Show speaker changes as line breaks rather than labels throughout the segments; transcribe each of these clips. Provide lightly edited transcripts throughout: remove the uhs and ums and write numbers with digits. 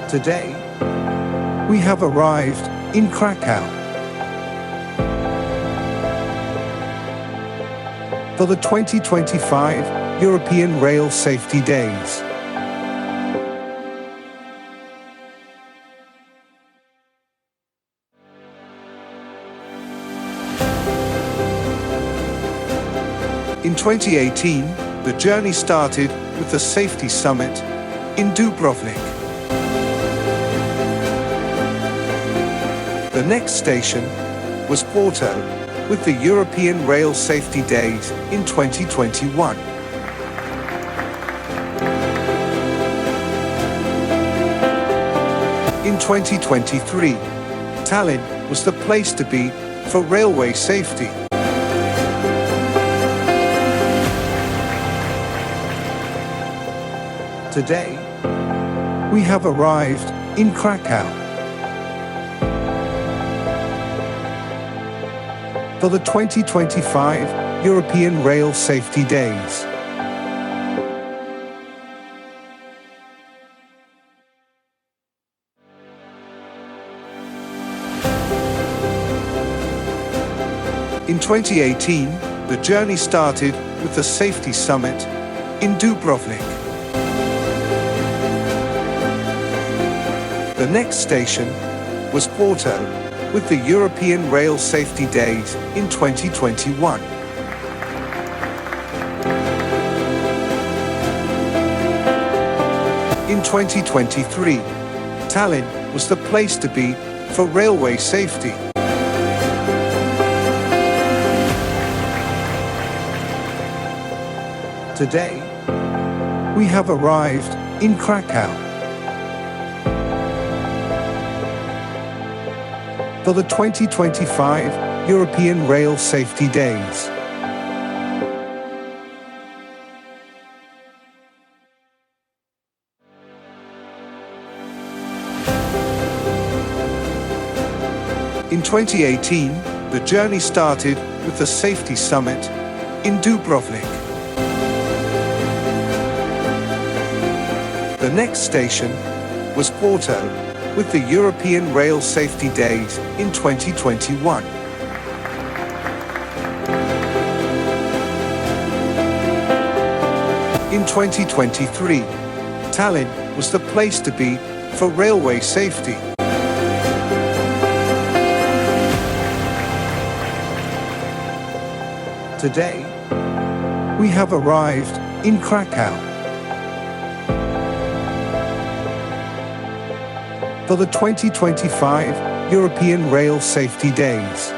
Today, we have arrived in Krakow for the 2025 European Rail Safety Days. In 2018, the journey started with the Safety Summit in Dubrovnik. The next station was Porto, with the European Rail Safety Days in 2021. In 2023, Tallinn was the place to be for railway safety. Today, we have arrived in Krakow for the 2025 European Rail Safety Days. In 2018, the journey started with the Safety Summit in Dubrovnik. The next station was Porto, with the European Rail Safety Days in 2021. In 2023, Tallinn was the place to be for railway safety. Today, we have arrived in Krakow for the 2025 European Rail Safety Days. In 2018, the journey started with the Safety Summit in Dubrovnik. The next station was Porto, with the European Rail Safety Days in 2021. In 2023, Tallinn was the place to be for railway safety. Today, we have arrived in Krakow for the 2025 European Rail Safety Days.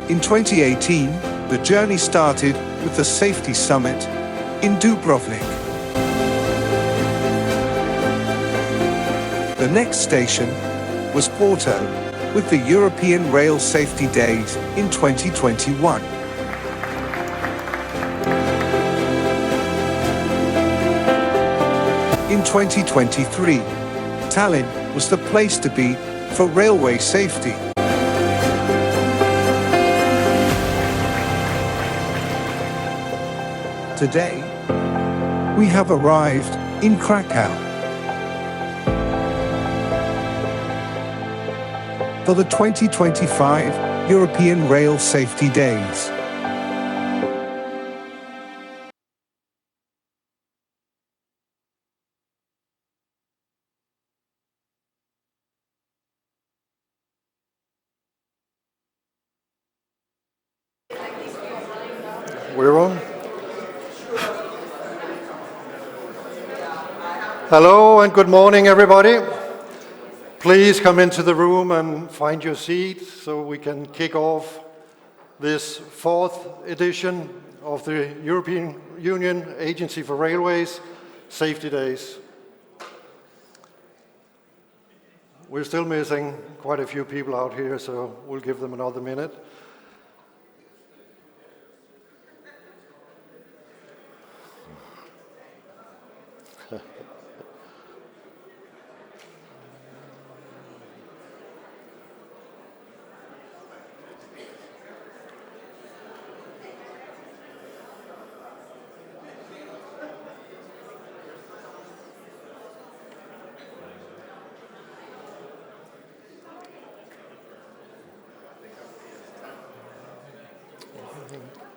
In 2018, the journey started with the Safety Summit in Dubrovnik. The next station was Porto, with the European Rail Safety Days in 2021. In 2023, Tallinn was the place to be for railway safety. Today, we have arrived in Krakow for the 2025 European Rail Safety Days.
We're on. Hello and good morning, everybody. Please come into the room and find your seat so we can kick off this fourth edition of the European Union Agency for Railways Safety Days. We're still missing quite a few people out here, so we'll give them another minute.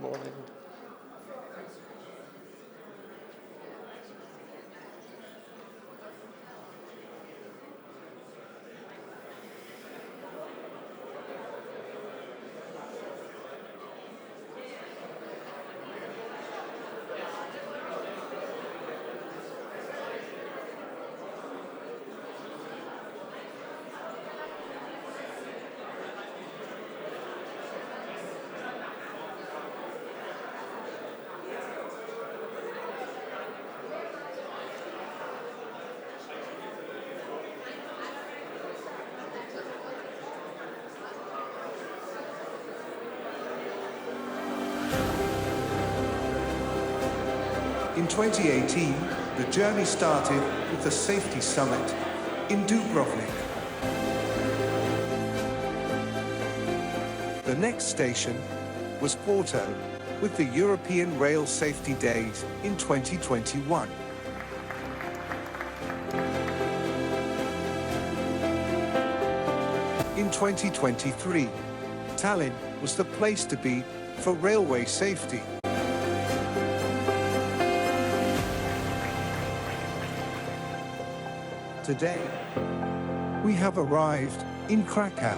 Morning.
In 2018, the journey started with the Safety Summit in Dubrovnik. The next station was Porto, with the European Rail Safety Days in 2021. In 2023, Tallinn was the place to be for railway safety. Today, we have arrived in Krakow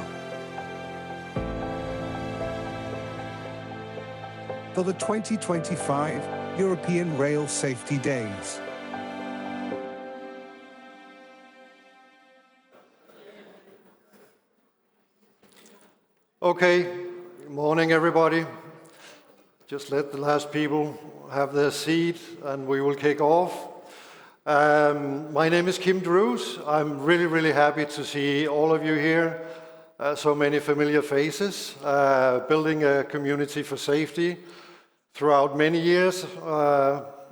for the 2025 European Rail Safety Days.
Okay, good morning everybody. Just let the last people have their seat and we will kick off. My name is Kim Drews. I'm really happy to see all of you here. So many familiar faces. Building a community for safety throughout many years.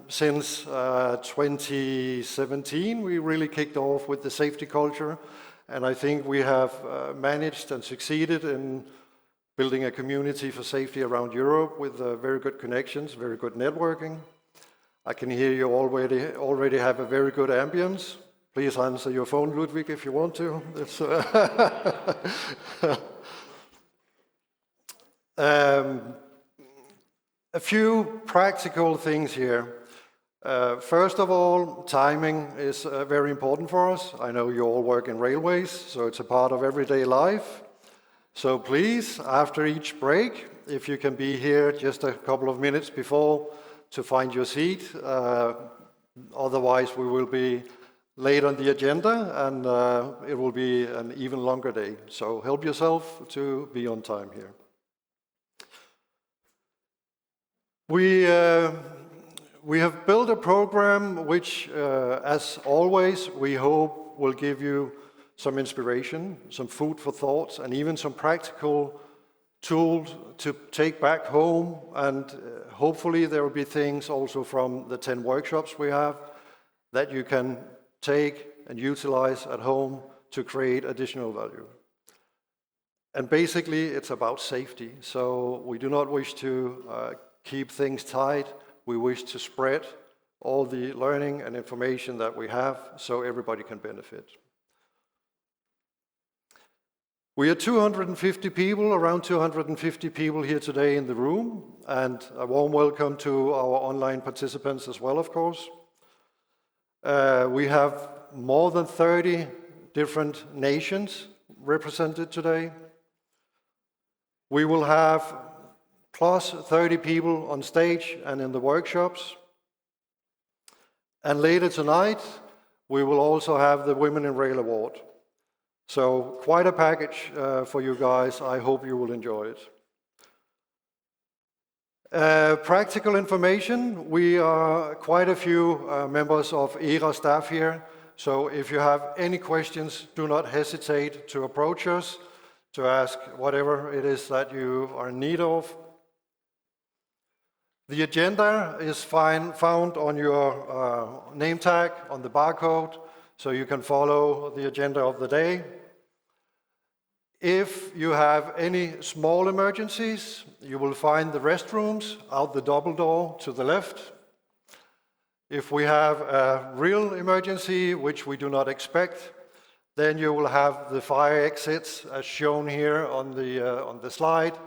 Since 2017, we really kicked off with the safety culture. And I think we have managed and succeeded in building a community for safety around Europe with very good connections, very good networking. I can hear you already have a very good ambience. Please answer your phone, Ludwig, if you want to. A few practical things here. First of all, timing is very important for us. I know you all work in railways, so it's a part of everyday life. So please, after each break, if you can be here just a couple of minutes before to find your seat. Otherwise, we will be late on the agenda and it will be an even longer day. So help yourself to be on time here. We have built a program which, as always, we hope will give you some inspiration, some food for thoughts, and even some practical tools to take back home, and hopefully there will be things also from the 10 workshops we have that you can take and utilize at home to create additional value. And basically it's about safety. So we do not wish to keep things tight. We wish to spread all the learning and information that we have so everybody can benefit. We are 250 people, around 250 people here today in the room, and a warm welcome to our online participants as well, of course. We have more than 30 different nations represented today. We will have plus 30 people on stage and in the workshops. And later tonight, we will also have the Women in Rail Award. So quite a package for you guys. I hope you will enjoy it. Practical information. We are quite a few members of ERA staff here. So if you have any questions, do not hesitate to approach us, to ask whatever it is that you are in need of. The agenda is found on your name tag, on the barcode, so you can follow the agenda of the day. If you have any small emergencies, you will find the restrooms out the double door to the left. If we have a real emergency, which we do not expect, then you will have the fire exits as shown here on the slide.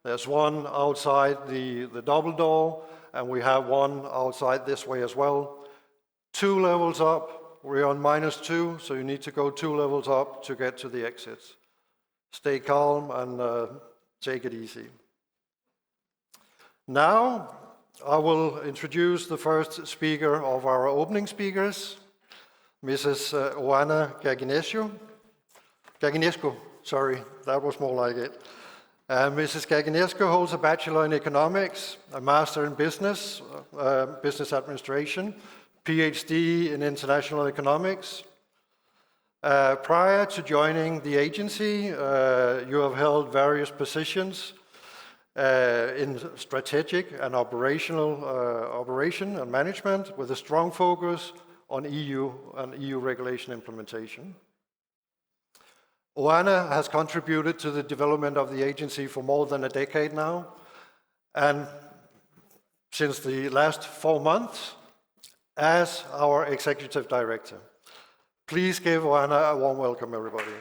There's one outside the double door, and we have one outside this way as well. 2 levels up, we're on -2, so you need to go 2 levels up to get to the exits. Stay calm and take it easy. Now, I will introduce the first speaker of our opening speakers, Mrs. Oana Gaginescu, sorry, that was more like it. Mrs. Gaginescu holds a Bachelor in Economics, a Master in Business, Business Administration, PhD in International Economics. Prior to joining the agency, you have held various positions in strategic and operation and management with a strong focus on EU and EU regulation implementation. Oana has contributed to the development of the agency for more than a decade now, and since the last 4 months as our Executive Director. Please give Oana a warm welcome, everybody.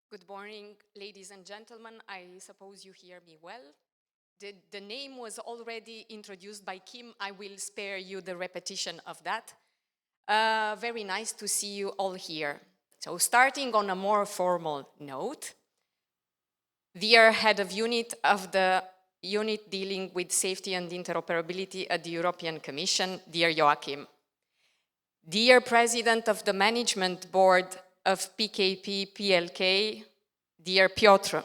Good morning, ladies and gentlemen. I suppose you hear me well. The name was already introduced by Kim. I will spare you the repetition of that. Very nice to see you all here. So starting on a more formal note, dear Head of Unit of the Unit dealing with safety and interoperability at the European Commission, dear Joachim. Dear President of the Management Board of PKP PLK, dear Piotr,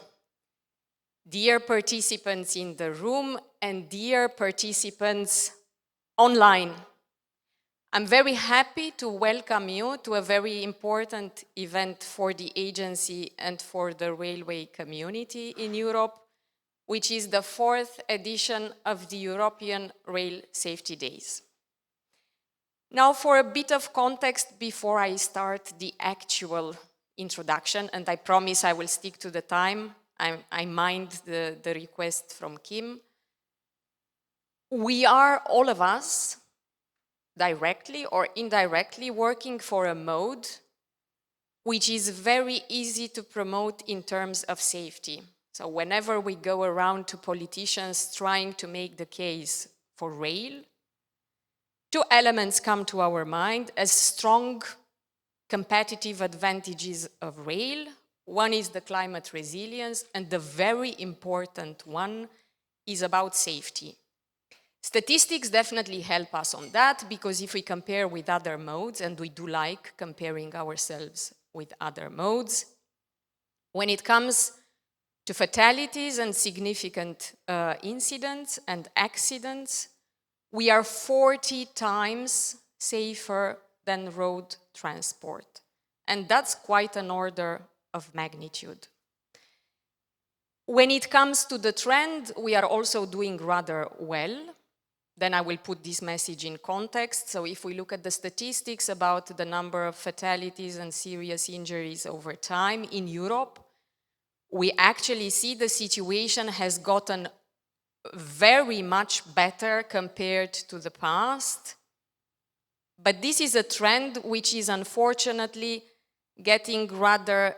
dear participants in the room and dear participants online, I'm very happy to welcome you to a very important event for the agency and for the railway community in Europe, which is the 4th edition of the European Rail Safety Days. Now, for a bit of context before I start the actual introduction, and I promise I will stick to the time, I mind the request from Kim. We are, all of us, directly or indirectly working for a mode which is very easy to promote in terms of safety. So whenever we go around to politicians trying to make the case for rail, 2 elements come to our mind as strong competitive advantages of rail. One is the climate resilience, and the very important one is about safety. Statistics definitely help us on that, because if we compare with other modes, and we do like comparing ourselves with other modes, when it comes to fatalities and significant incidents and accidents, we are 40 times safer than road transport. And that's quite an order of magnitude. When it comes to the trend, we are also doing rather well. Then I will put this message in context. So if we look at the statistics about the number of fatalities and serious injuries over time in Europe, we actually see the situation has gotten very much better compared to the past. But this is a trend which is unfortunately getting rather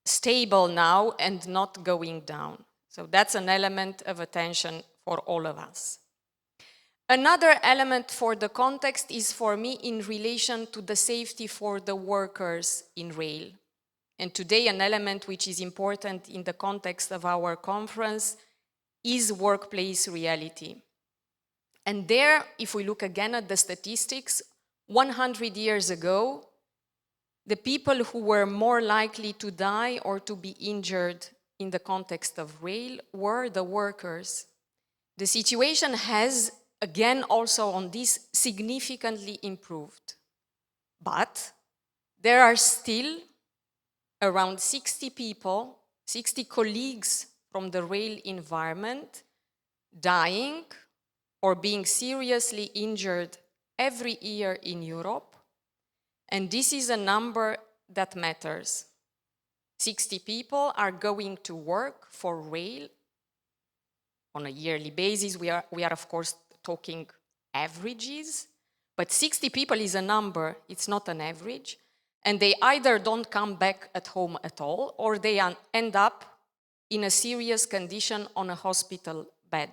stable now and not going down. So that's an element of attention for all of us. Another element for the context is for me in relation to the safety for the workers in rail. And today an element which is important in the context of our conference is workplace reality. And there, if we look again at the statistics, 100 years ago, the people who were more likely to die or to be injured in the context of rail were the workers. The situation has, again, also on this, significantly improved. But there are still around 60 people, 60 colleagues from the rail environment dying or being seriously injured every year in Europe. And this is a number that matters. 60 people are going to work for rail on a yearly basis. We are of course talking averages, but 60 people is a number, it's not an average. And they either don't come back at home at all, or they end up in a serious condition on a hospital bed.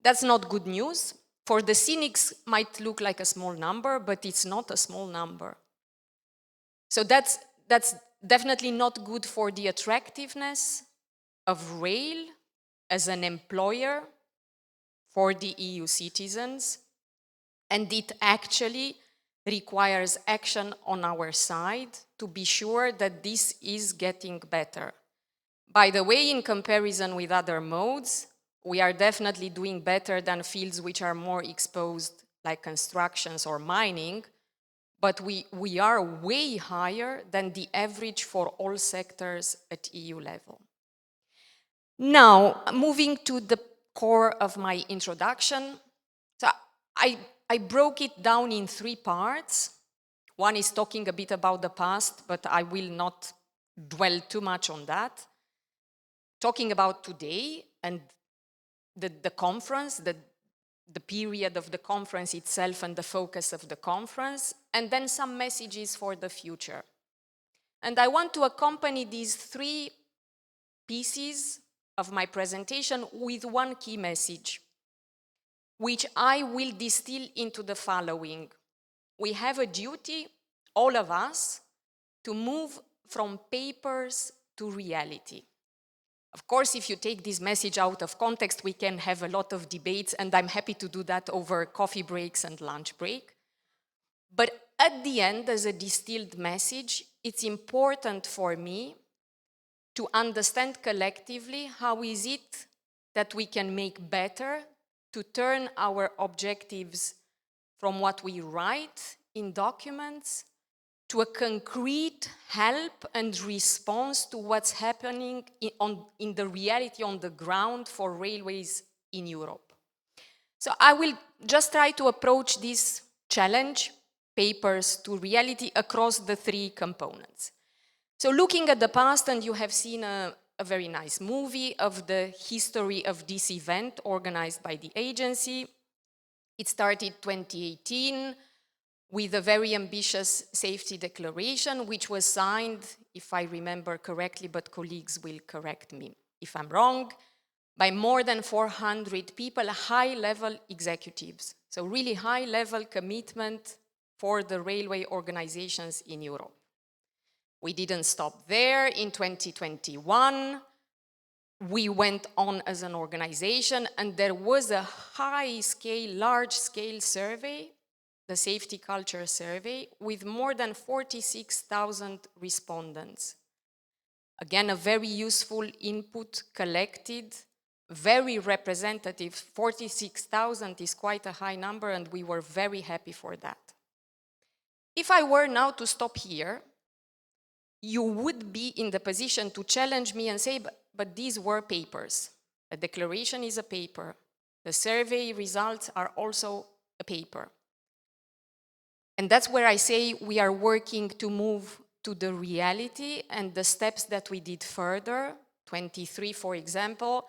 That's not good news. For the cynics, might look like a small number, but it's not a small number. So that's definitely not good for the attractiveness of rail as an employer for the EU citizens, and it actually requires action on our side to be sure that this is getting better. By the way, in comparison with other modes, we are definitely doing better than fields which are more exposed, like constructions or mining, but we are way higher than the average for all sectors at EU level. Now, moving to the core of my introduction. So I broke it down in 3 parts. One is talking a bit about the past, but I will not dwell too much on that. Talking about today and the conference, the period of the conference itself and the focus of the conference, and then some messages for the future. And I want to accompany these 3 pieces of my presentation with one key message, which I will distill into the following. We have a duty, all of us, to move from papers to reality. Of course, if you take this message out of context, we can have a lot of debates, and I'm happy to do that over coffee breaks and lunch break. But at the end, as a distilled message, it's important for me to understand collectively how is it that we can make better to turn our objectives from what we write in documents to a concrete help and response to what's happening in the reality on the ground for railways in Europe. So I will just try to approach this challenge, papers to reality, across the 3 components. So looking at the past, and you have seen a very nice movie of the history of this event organized by the agency. It started 2018 with a very ambitious safety declaration, which was signed, if I remember correctly, but colleagues will correct me if I'm wrong, by more than 400 people, high-level executives. So really high-level commitment for the railway organizations in Europe. We didn't stop there. In 2021, we went on as an organization, and there was a high-scale, large-scale survey, the Safety Culture Survey, with more than 46,000 respondents. Again, a very useful input collected, very representative. 46,000 is quite a high number, and we were very happy for that. If I were now to stop here, you would be in the position to challenge me and say, but these were papers. A declaration is a paper. The survey results are also a paper. And that's where I say we are working to move to the reality, and the steps that we did further, 23 for example,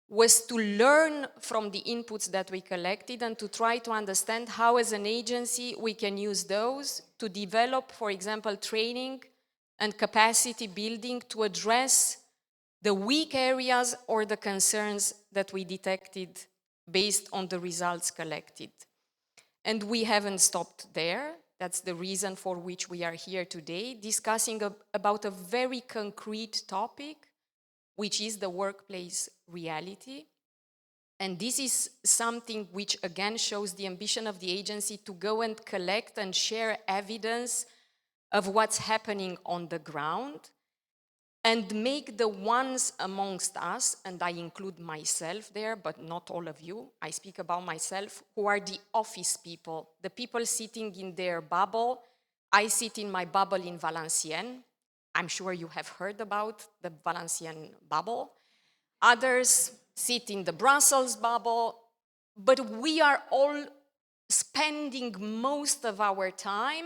was to learn from the inputs that we collected and to try to understand how as an agency we can use those to develop, for example, training and capacity building to address the weak areas or the concerns that we detected based on the results collected. And we haven't stopped there. That's the reason for which we are here today, discussing about a very concrete topic, which is the workplace reality. And this is something which again shows the ambition of the agency to go and collect and share evidence of what's happening on the ground, and make the ones amongst us, and I include myself there, but not all of you, I speak about myself, who are the office people, the people sitting in their bubble. I sit in my bubble in Valenciennes. I'm sure you have heard about the Valenciennes bubble. Others sit in the Brussels bubble, but we are all spending most of our time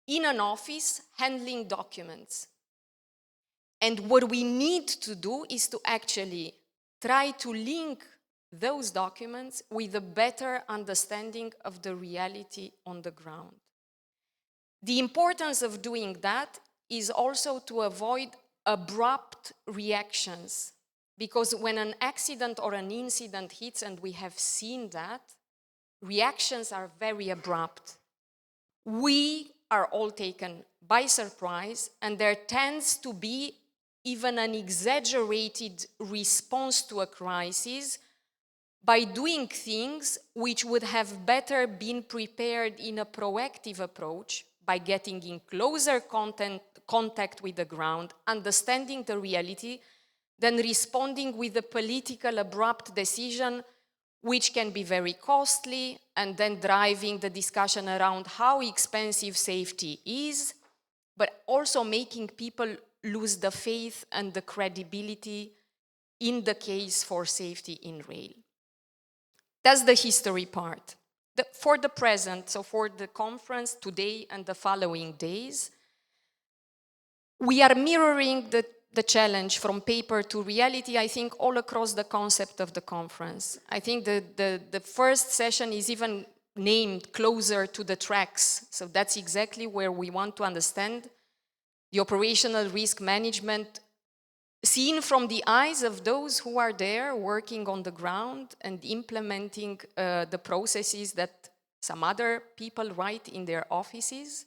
in an office handling documents. And what we need to do is to actually try to link those documents with a better understanding of the reality on the ground. The importance of doing that is also to avoid abrupt reactions, because when an accident or an incident hits, and we have seen that, reactions are very abrupt. We are all taken by surprise, and there tends to be even an exaggerated response to a crisis by doing things which would have better been prepared in a proactive approach, by getting in closer contact with the ground, understanding the reality, than responding with a political abrupt decision which can be very costly, and then driving the discussion around how expensive safety is, but also making people lose the faith and the credibility in the case for safety in rail. That's the history part. For the present, so for the conference today and the following days, we are mirroring the challenge from paper to reality, I think, all across the concept of the conference. I think the first session is even named Closer to the Tracks. So that's exactly where we want to understand the operational risk management seen from the eyes of those who are there working on the ground and implementing the processes that some other people write in their offices.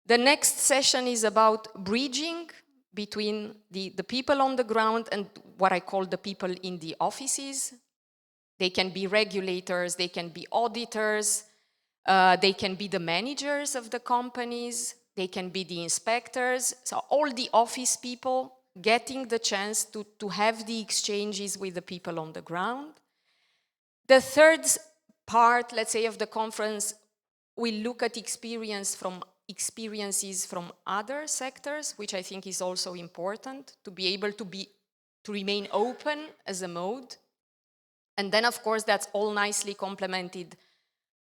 The next session is about bridging between the people on the ground and what I call the people in the offices. They can be regulators, they can be auditors, they can be the managers of the companies, they can be the inspectors. So all the office people getting the chance to have the exchanges with the people on the ground. The third part, let's say, of the conference will look at experiences from other sectors, which I think is also important to be able to remain open as a mode. And then, of course, that's all nicely complemented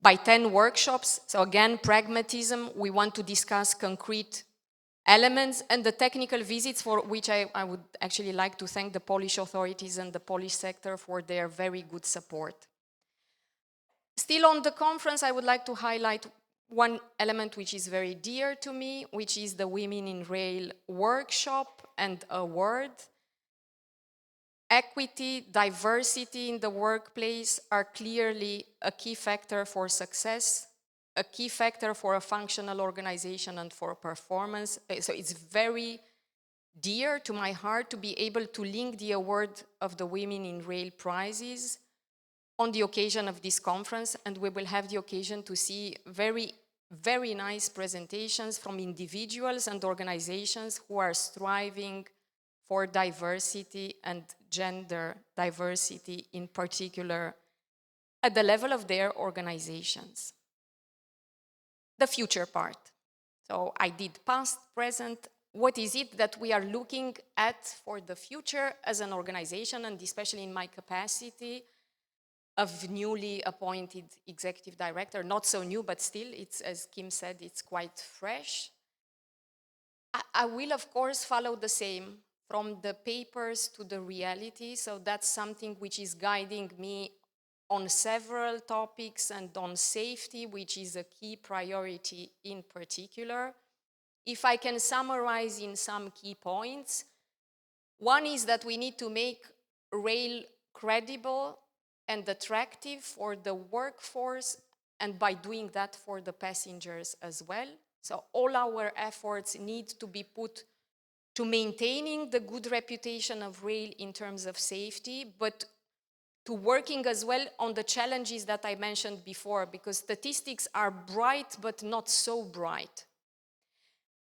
by 10 workshops. So again, pragmatism, we want to discuss concrete elements, and the technical visits, for which I would actually like to thank the Polish authorities and the Polish sector for their very good support. Still on the conference, I would like to highlight one element which is very dear to me, which is the Women in Rail workshop and award. Equity, diversity in the workplace are clearly a key factor for success, a key factor for a functional organization and for performance. So it's very dear to my heart to be able to link the award of the Women in Rail prizes on the occasion of this conference, and we will have the occasion to see very, very nice presentations from individuals and organizations who are striving for diversity and gender diversity in particular at the level of their organizations. The future part. So I did past, present. What is it that we are looking at for the future as an organization, and especially in my capacity of newly appointed executive director, not so new, but still, it's, as Kim said, it's quite fresh. I will, of course, follow the same from the papers to the reality. So that's something which is guiding me on several topics, and on safety, which is a key priority in particular. If I can summarize in some key points, one is that we need to make rail credible and attractive for the workforce, and by doing that for the passengers as well. So all our efforts need to be put to maintaining the good reputation of rail in terms of safety, but to working as well on the challenges that I mentioned before, because statistics are bright, but not so bright.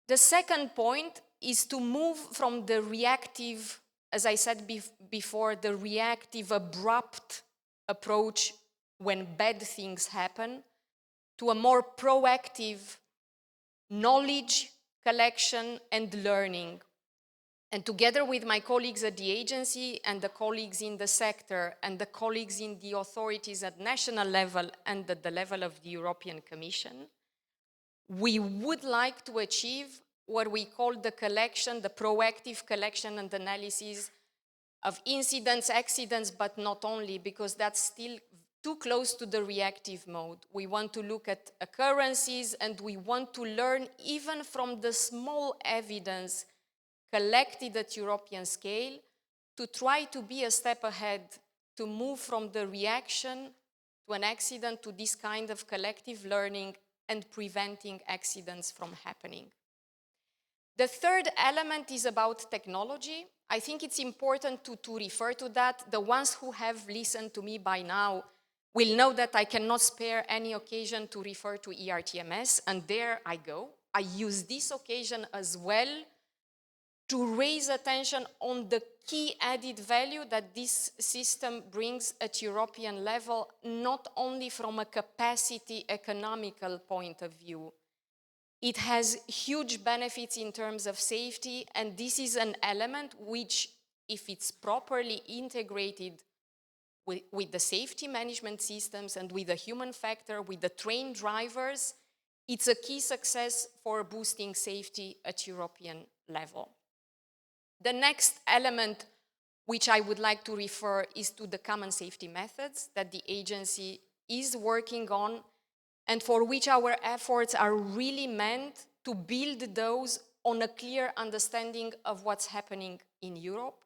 The second point is to move from the reactive, as I said before, the reactive, abrupt approach when bad things happen, to a more proactive knowledge collection and learning. And together with my colleagues at the agency and the colleagues in the sector and the colleagues in the authorities at national level and at the level of the European Commission, we would like to achieve what we call the collection, the proactive collection and analysis of incidents, accidents, but not only, because that's still too close to the reactive mode. We want to look at occurrences, and we want to learn even from the small evidence collected at European scale to try to be a step ahead, to move from the reaction to an accident to this kind of collective learning and preventing accidents from happening. The third element is about technology. I think it's important to refer to that. The ones who have listened to me by now will know that I cannot spare any occasion to refer to ERTMS, and there I go. I use this occasion as well to raise attention on the key added value that this system brings at European level, not only from a capacity economical point of view. It has huge benefits in terms of safety, and this is an element which, if it's properly integrated with the safety management systems and with the human factor, with the trained drivers, it's a key success for boosting safety at European level. The next element which I would like to refer is to the common safety methods that the agency is working on, and for which our efforts are really meant to build those on a clear understanding of what's happening in Europe.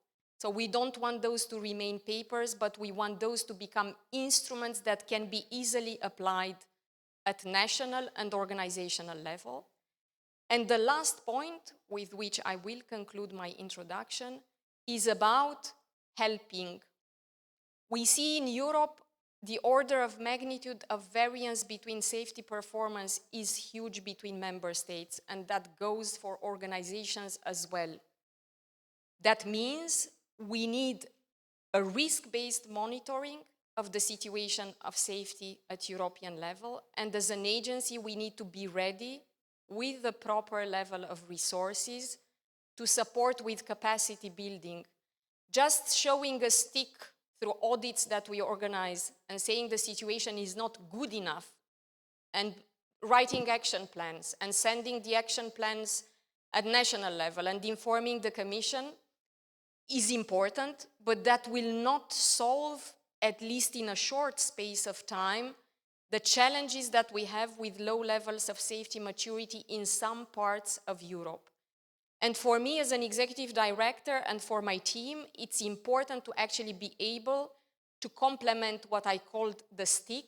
So we don't want those to remain papers, but we want those to become instruments that can be easily applied at national and organizational level. And the last point with which I will conclude my introduction is about helping. We see in Europe the order of magnitude of variance between safety performance is huge between member states, and that goes for organizations as well. That means we need a risk-based monitoring of the situation of safety at European level, and as an agency we need to be ready with the proper level of resources to support with capacity building. Just showing a stick through audits that we organize and saying the situation is not good enough, and writing action plans and sending the action plans at national level and informing the Commission is important, but that will not solve, at least in a short space of time, the challenges that we have with low levels of safety maturity in some parts of Europe. And for me as an executive director and for my team, it's important to actually be able to complement what I called the stick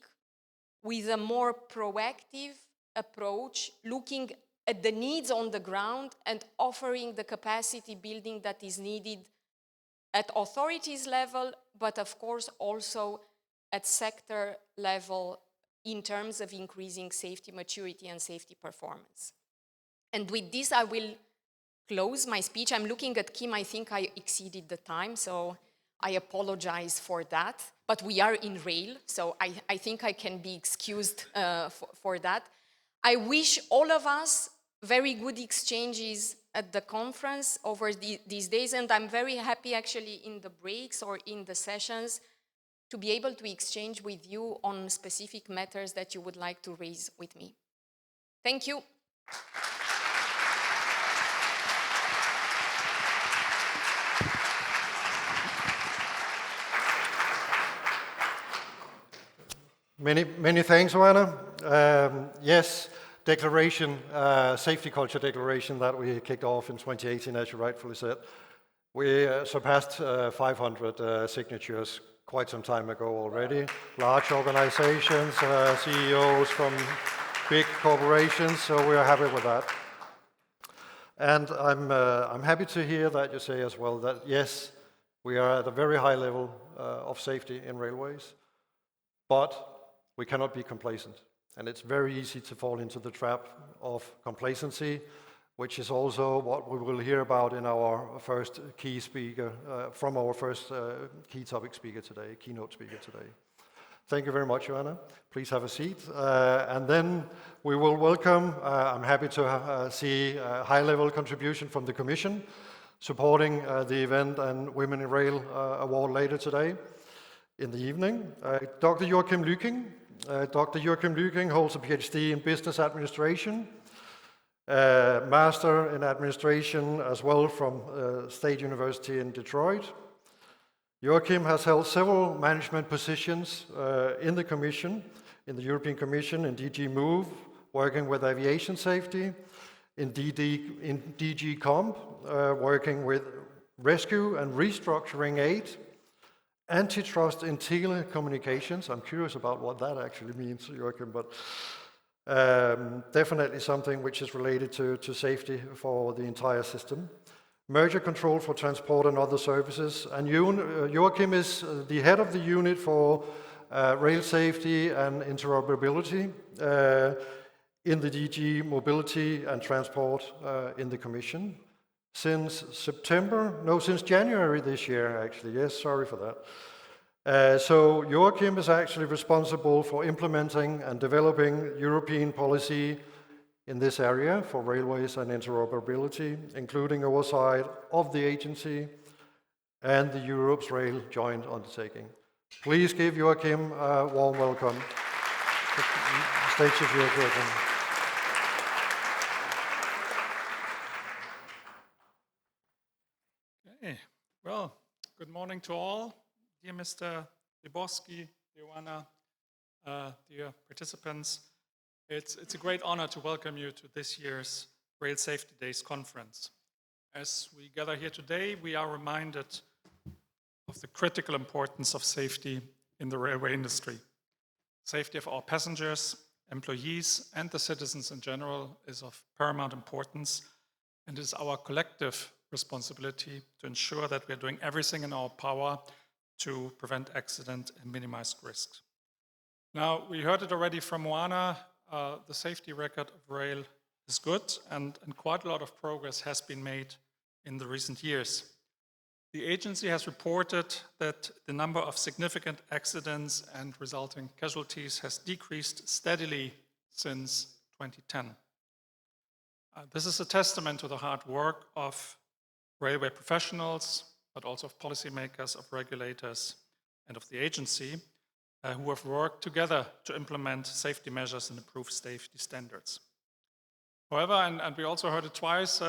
with a more proactive approach, looking at the needs on the ground and offering the capacity building that is needed at authorities level, but of course also at sector level in terms of increasing safety maturity and safety performance. And with this, I will close my speech. I'm looking at Kim. I think I exceeded the time, so I apologize for that. But we are in rail, so I think I can be excused for that. I wish all of us very good exchanges at the conference over these days, and I'm very happy actually in the breaks or in the sessions to be able to exchange with you on specific matters that you would like to raise with me. Thank you.
Many thanks, Joanna. Yes, declaration, safety culture declaration that we kicked off in 2018, as you rightfully said. We surpassed 500 signatures quite some time ago already. Large organizations, CEOs from big corporations, so we are happy with that. And I'm happy to hear that you say as well that yes, we are at a very high level of safety in railways, but we cannot be complacent. And it's very easy to fall into the trap of complacency, which is also what we will hear about in our first key speaker, from our first key topic speaker today, keynote speaker today. Thank you very much, Joanna. Please have a seat. And then we will welcome, I'm happy to see a high-level contribution from the Commission, supporting the event and Women in Rail Award later today in the evening. Dr. Joachim Lüking. Dr. Joachim Lüking holds a PhD in Business Administration Master in Administration as well from State University in Detroit. Joachim has held several management positions in the Commission, in the European Commission, in DG Move, working with aviation safety, in DG Comp, working with rescue and restructuring aid, antitrust in telecommunications. I'm curious about what that actually means, Joachim, but definitely something which is related to safety for the entire system. Merger control for transport and other services. And Joachim is the head of the unit for rail safety and interoperability in the DG Mobility and Transport in the Commission. Since January this year, actually. Yes, sorry for that. So Joachim is actually responsible for implementing and developing European policy in this area for railways and interoperability, including oversight of the agency and the Europe's Rail Joint Undertaking. Please give Joachim a warm welcome. The stage is yours, Joachim.
Okay. Well, good morning to all. Dear Mr. Liborski, Joanna, dear participants. It's a great honor to welcome you to this year's Rail Safety Days conference. As we gather here today, we are reminded of the critical importance of safety in the railway industry. Safety of our passengers, employees, and the citizens in general is of paramount importance, and it is our collective responsibility to ensure that we are doing everything in our power to prevent accident and minimize risks. Now, we heard it already from Moana, the safety record of rail is good, and quite a lot of progress has been made in the recent years. The agency has reported that the number of significant accidents and resulting casualties has decreased steadily since 2010. This is a testament to the hard work of railway professionals, but also of policymakers, of regulators, and of the agency, who have worked together to implement safety measures and improve safety standards. However, and we also heard it twice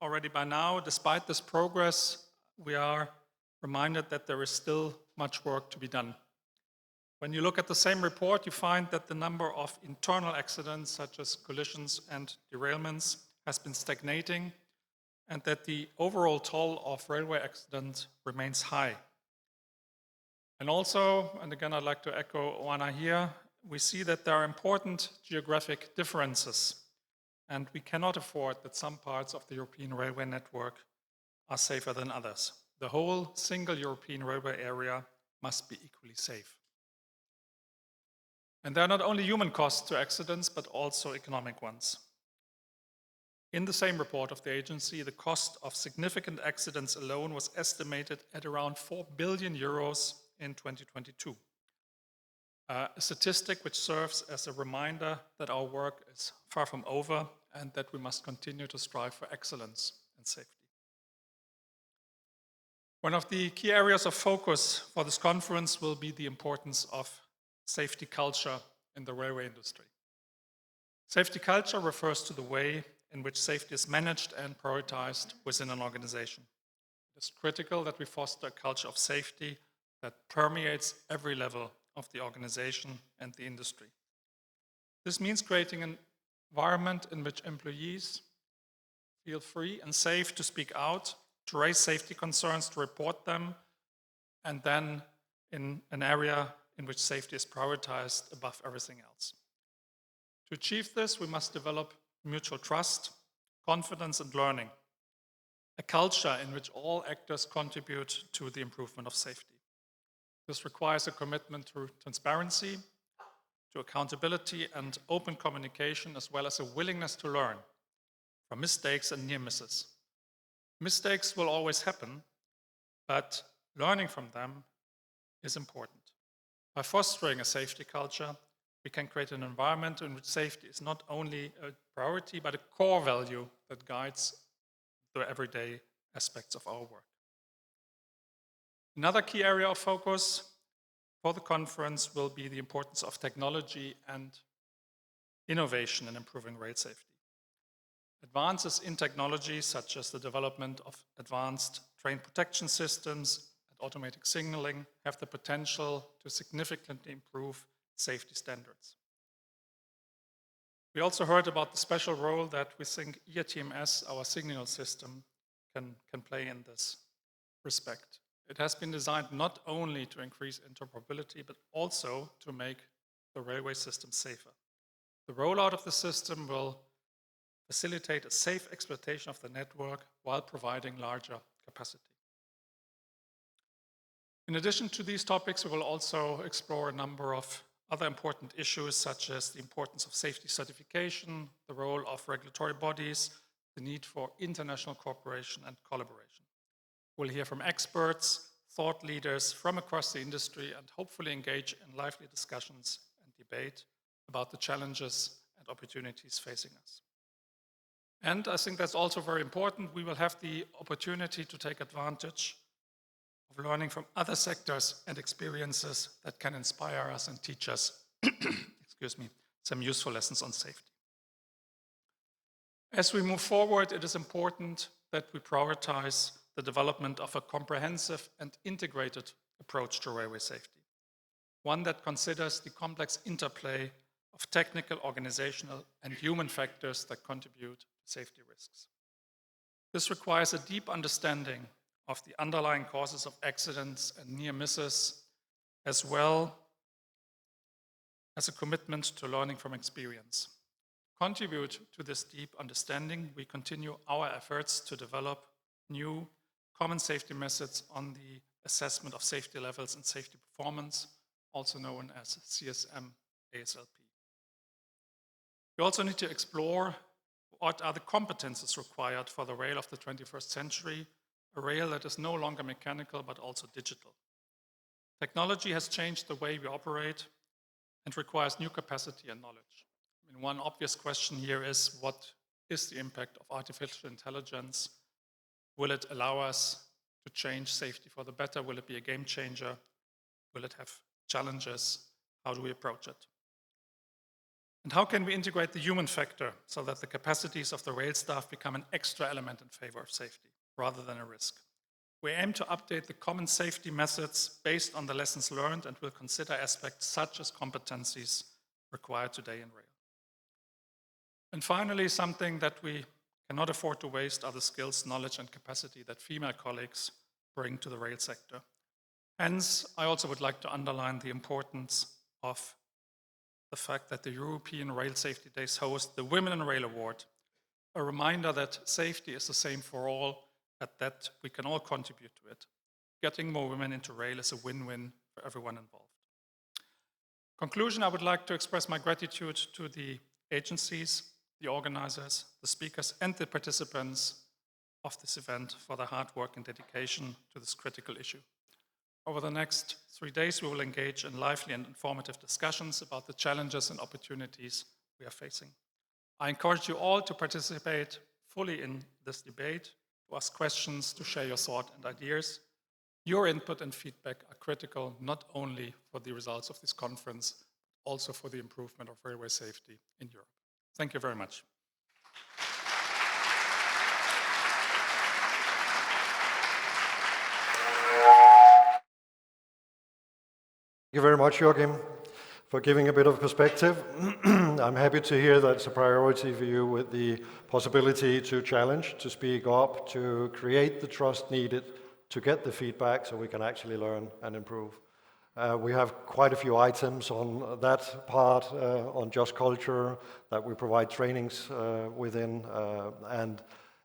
already by now, despite this progress, we are reminded that there is still much work to be done. When you look at the same report, you find that the number of internal accidents, such as collisions and derailments, has been stagnating, and that the overall toll of railway accidents remains high. And also, and again I'd like to echo Oana here, we see that there are important geographic differences, and we cannot afford that some parts of the European railway network are safer than others. The whole single European railway area must be equally safe. And there are not only human costs to accidents, but also economic ones. In the same report of the agency, the cost of significant accidents alone was estimated at around 4 billion euros in 2022. A statistic which serves as a reminder that our work is far from over and that we must continue to strive for excellence and safety. One of the key areas of focus for this conference will be the importance of safety culture in the railway industry. Safety culture refers to the way in which safety is managed and prioritized within an organization. It is critical that we foster a culture of safety that permeates every level of the organization and the industry. This means creating an environment in which employees feel free and safe to speak out, to raise safety concerns, to report them, and then in an area in which safety is prioritized above everything else. To achieve this, we must develop mutual trust, confidence, and learning, a culture in which all actors contribute to the improvement of safety. This requires a commitment to transparency, to accountability and open communication, as well as a willingness to learn from mistakes and near misses. Mistakes will always happen, but learning from them is important. By fostering a safety culture, we can create an environment in which safety is not only a priority, but a core value that guides the everyday aspects of our work. Another key area of focus for the conference will be the importance of technology and innovation in improving rail safety. Advances in technology, such as the development of advanced train protection systems and automatic signaling, have the potential to significantly improve safety standards. We also heard about the special role that we think ERTMS, our signal system, can play in this respect. It has been designed not only to increase interoperability, but also to make the railway system safer. The rollout of the system will facilitate a safe exploitation of the network while providing larger capacity. In addition to these topics, we will also explore a number of other important issues, such as the importance of safety certification, the role of regulatory bodies, the need for international cooperation and collaboration. We'll hear from experts, thought leaders from across the industry, and hopefully engage in lively discussions and debate about the challenges and opportunities facing us. And I think that's also very important. We will have the opportunity to take advantage of learning from other sectors and experiences that can inspire us and teach us, excuse me, some useful lessons on safety. As we move forward, it is important that we prioritize the development of a comprehensive and integrated approach to railway safety, one that considers the complex interplay of technical, organizational, and human factors that contribute to safety risks. This requires a deep understanding of the underlying causes of accidents and near misses, as well as a commitment to learning from experience. To contribute to this deep understanding, we continue our efforts to develop new common safety methods on the assessment of safety levels and safety performance, also known as CSM-ASLP. We also need to explore what are the competences required for the rail of the 21st century, a rail that is no longer mechanical but also digital. Technology has changed the way we operate and requires new capacity and knowledge. I mean, one obvious question here is, what is the impact of artificial intelligence? Will it allow us to change safety for the better? Will it be a game changer? Will it have challenges? How do we approach it? And how can we integrate the human factor so that the capacities of the rail staff become an extra element in favor of safety, rather than a risk? We aim to update the common safety methods based on the lessons learned and will consider aspects such as competencies required today in rail. And finally, something that we cannot afford to waste are the skills, knowledge, and capacity that female colleagues bring to the rail sector. Hence, I also would like to underline the importance of the fact that the European Rail Safety Days host the Women in Rail Award, a reminder that safety is the same for all, and that we can all contribute to it. Getting more women into rail is a win-win for everyone involved. Conclusion, I would like to express my gratitude to the agencies, the organizers, the speakers, and the participants of this event for their hard work and dedication to this critical issue. Over the next 3 days, we will engage in lively and informative discussions about the challenges and opportunities we are facing. I encourage you all to participate fully in this debate, to ask questions, to share your thoughts and ideas. Your input and feedback are critical not only for the results of this conference, but also for the improvement of railway safety in Europe. Thank you very much.
Thank you very much, Joachim, for giving a bit of perspective. I'm happy to hear that it's a priority for you with the possibility to challenge, to speak up, to create the trust needed to get the feedback so we can actually learn and improve. We have quite a few items on that part, on just culture, that we provide trainings within, and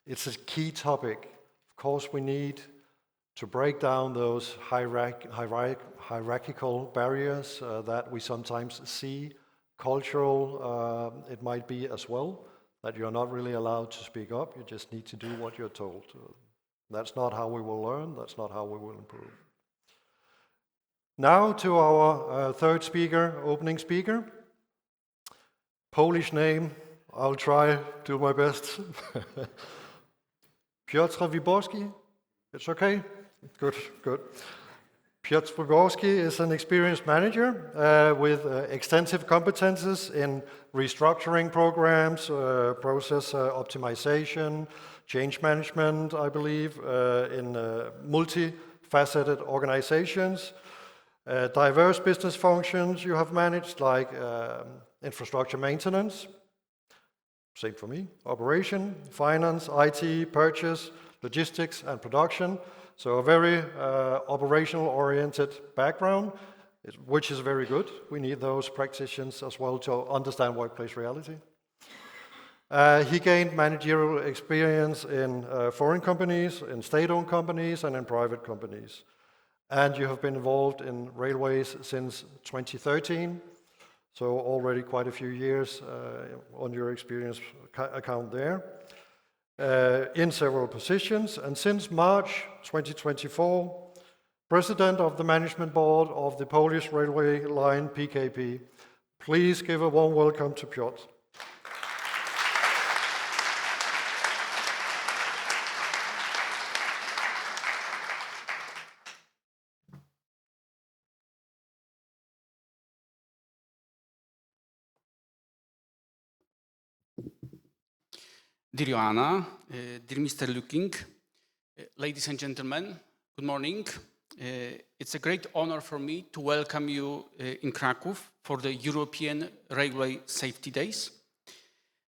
it's a key topic. Of course, we need to break down those hierarchical barriers that we sometimes see. Cultural, it might be as well, that you're not really allowed to speak up, you just need to do what you're told. That's not how we will learn, that's not how we will improve. Now to our third speaker, opening speaker. Polish name, I'll try, do my best. Piotr Wyborski, it's okay? Good, good. Piotr Wyborski is an experienced manager with extensive competences in restructuring programs, process optimization, change management, I believe, in multifaceted organizations, diverse business functions you have managed, like infrastructure maintenance, same for me, operation, finance, IT, purchase, logistics, and production. So a very operational-oriented background, which is very good. We need those practitioners as well to understand workplace reality. He gained managerial experience in foreign companies, in state-owned companies, and in private companies. And you have been involved in railways since 2013, so already quite a few years on your experience account there. In several positions, and since March 2024, President of the Management Board of the Polish Railway Line PKP. Please give a warm welcome to Piotr.
Dear Joanna, dear Mr. Looking, ladies and gentlemen, good morning. It's a great honor for me to welcome you in Kraków for the European Railway Safety Days.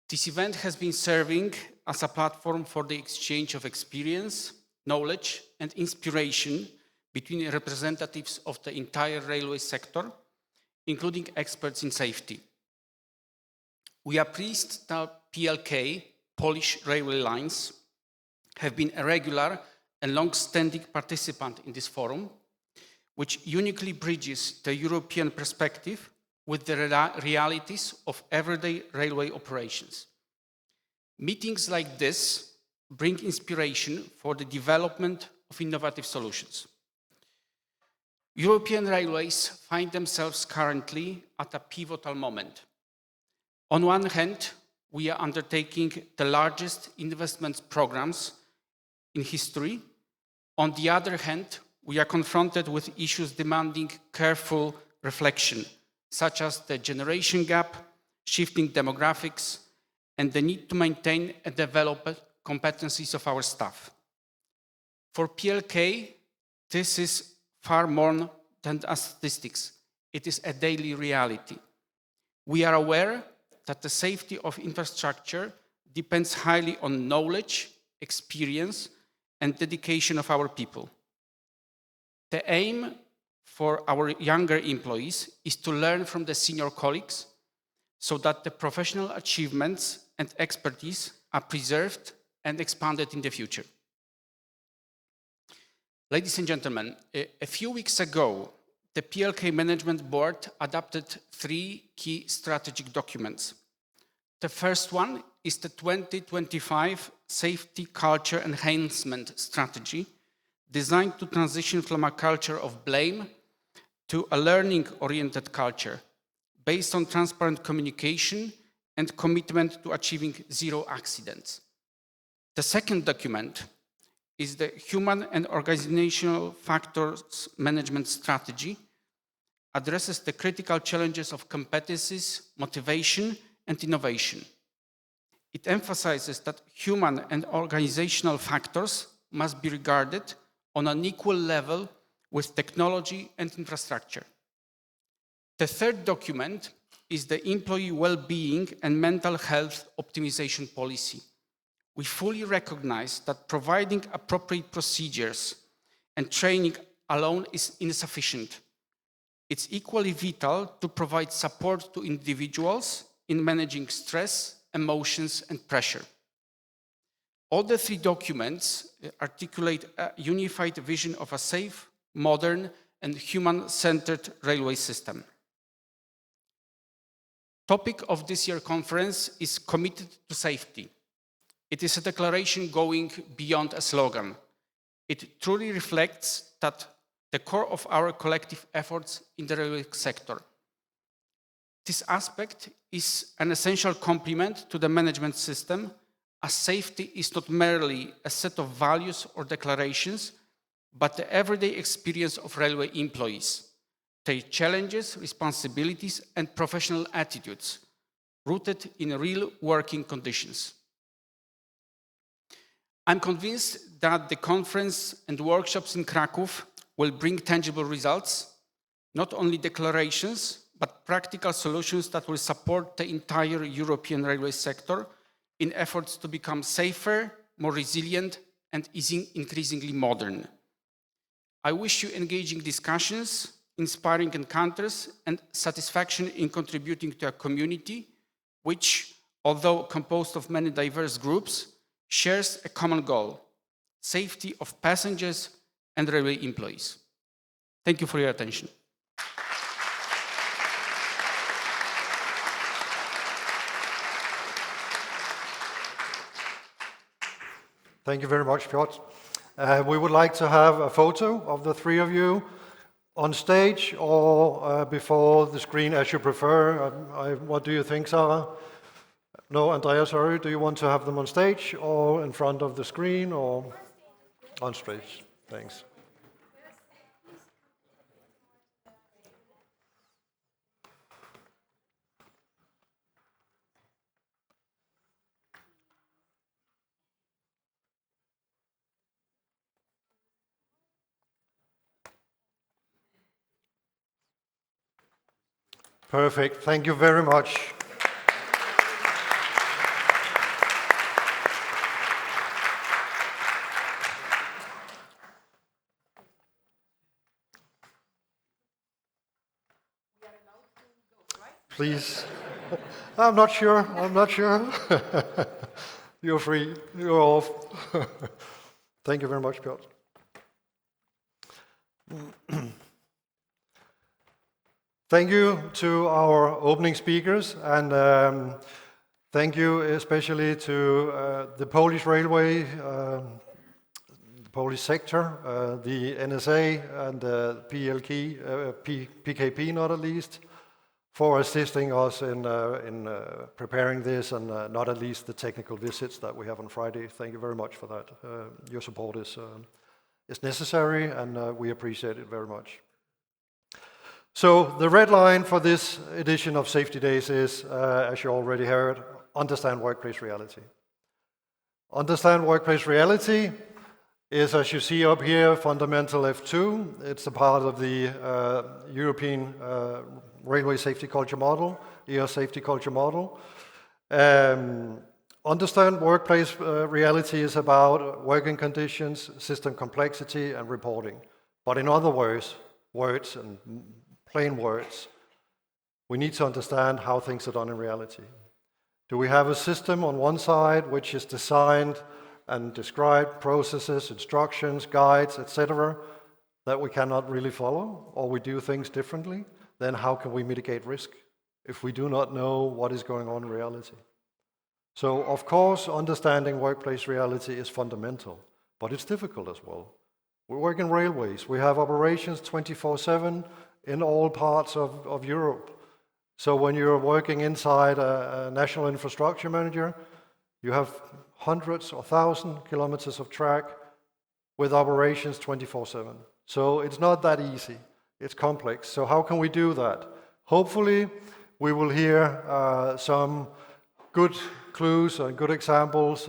This event has been serving as a platform for the exchange of experience, knowledge, and inspiration between representatives of the entire railway sector, including experts in safety. We are pleased that PLK, Polish Railway Lines, have been a regular and long-standing participant in this forum, which uniquely bridges the European perspective with the realities of everyday railway operations. Meetings like this bring inspiration for the development of innovative solutions. European railways find themselves currently at a pivotal moment. On one hand, we are undertaking the largest investment programs in history. On the other hand, we are confronted with issues demanding careful reflection, such as the generation gap, shifting demographics, and the need to maintain and develop competencies of our staff. For PLK, this is far more than statistics. It is a daily reality. We are aware that the safety of infrastructure depends highly on knowledge, experience, and dedication of our people. The aim for our younger employees is to learn from the senior colleagues so that the professional achievements and expertise are preserved and expanded in the future. Ladies and gentlemen, a few weeks ago, the PLK Management Board adopted 3 key strategic documents. The first one is the 2025 Safety Culture Enhancement Strategy, designed to transition from a culture of blame to a learning-oriented culture, based on transparent communication and commitment to achieving zero accidents. The second document is the Human and Organizational Factors Management Strategy, addresses the critical challenges of competencies, motivation, and innovation. It emphasizes that human and organizational factors must be regarded on an equal level with technology and infrastructure. The third document is the Employee Well-being and Mental Health Optimization Policy. We fully recognize that providing appropriate procedures and training alone is insufficient. It's equally vital to provide support to individuals in managing stress, emotions, and pressure. All the 3 documents articulate a unified vision of a safe, modern, and human-centered railway system. Topic of this year's conference is Committed to Safety. It is a declaration going beyond a slogan. It truly reflects that the core of our collective efforts in the railway sector. This aspect is an essential complement to the management system, as safety is not merely a set of values or declarations, but the everyday experience of railway employees, their challenges, responsibilities, and professional attitudes, rooted in real working conditions. I'm convinced that the conference and workshops in Kraków will bring tangible results, not only declarations, but practical solutions that will support the entire European railway sector in efforts to become safer, more resilient, and increasingly modern. I wish you engaging discussions, inspiring encounters, and satisfaction in contributing to a community which, although composed of many diverse groups, shares a common goal: safety of passengers and railway employees. Thank you for your attention.
Thank you very much, Piotr. We would like to have a photo of the three of you on stage or before the screen, as you prefer. What do you think, Sarah? No, Andrea, sorry. Do you want to have them on stage or in front of the screen or on stage? Thanks. Perfect. Thank you very much. Please. I'm not sure. I'm not sure. You're free. You're off. Thank you very much, Piotr. Thank you to our opening speakers, and thank you especially to the Polish Railway, the Polish sector, the NSA and the PKP, not at least, for assisting us in preparing this, and not at least the technical visits that we have on Friday. Thank you very much for that. Your support is necessary, and we appreciate it very much. So the red line for this edition of Safety Days is, as you already heard, understand workplace reality. Understand workplace reality is, as you see up here, fundamental F2. It's a part of the European Railway Safety Culture Model, ER Safety Culture Model. Understand workplace reality is about working conditions, system complexity, and reporting. But in other words and plain words, we need to understand how things are done in reality. Do we have a system on one side which is designed and described processes, instructions, guides, etc., that we cannot really follow, or we do things differently? Then how can we mitigate risk if we do not know what is going on in reality? So, of course, understanding workplace reality is fundamental, but it's difficult as well. We work in railways. We have operations 24/7 in all parts of Europe. So when you're working inside a national infrastructure manager, you have hundreds or thousands of kilometers of track with operations 24/7. So it's not that easy. It's complex. So how can we do that? Hopefully, we will hear some good clues and good examples,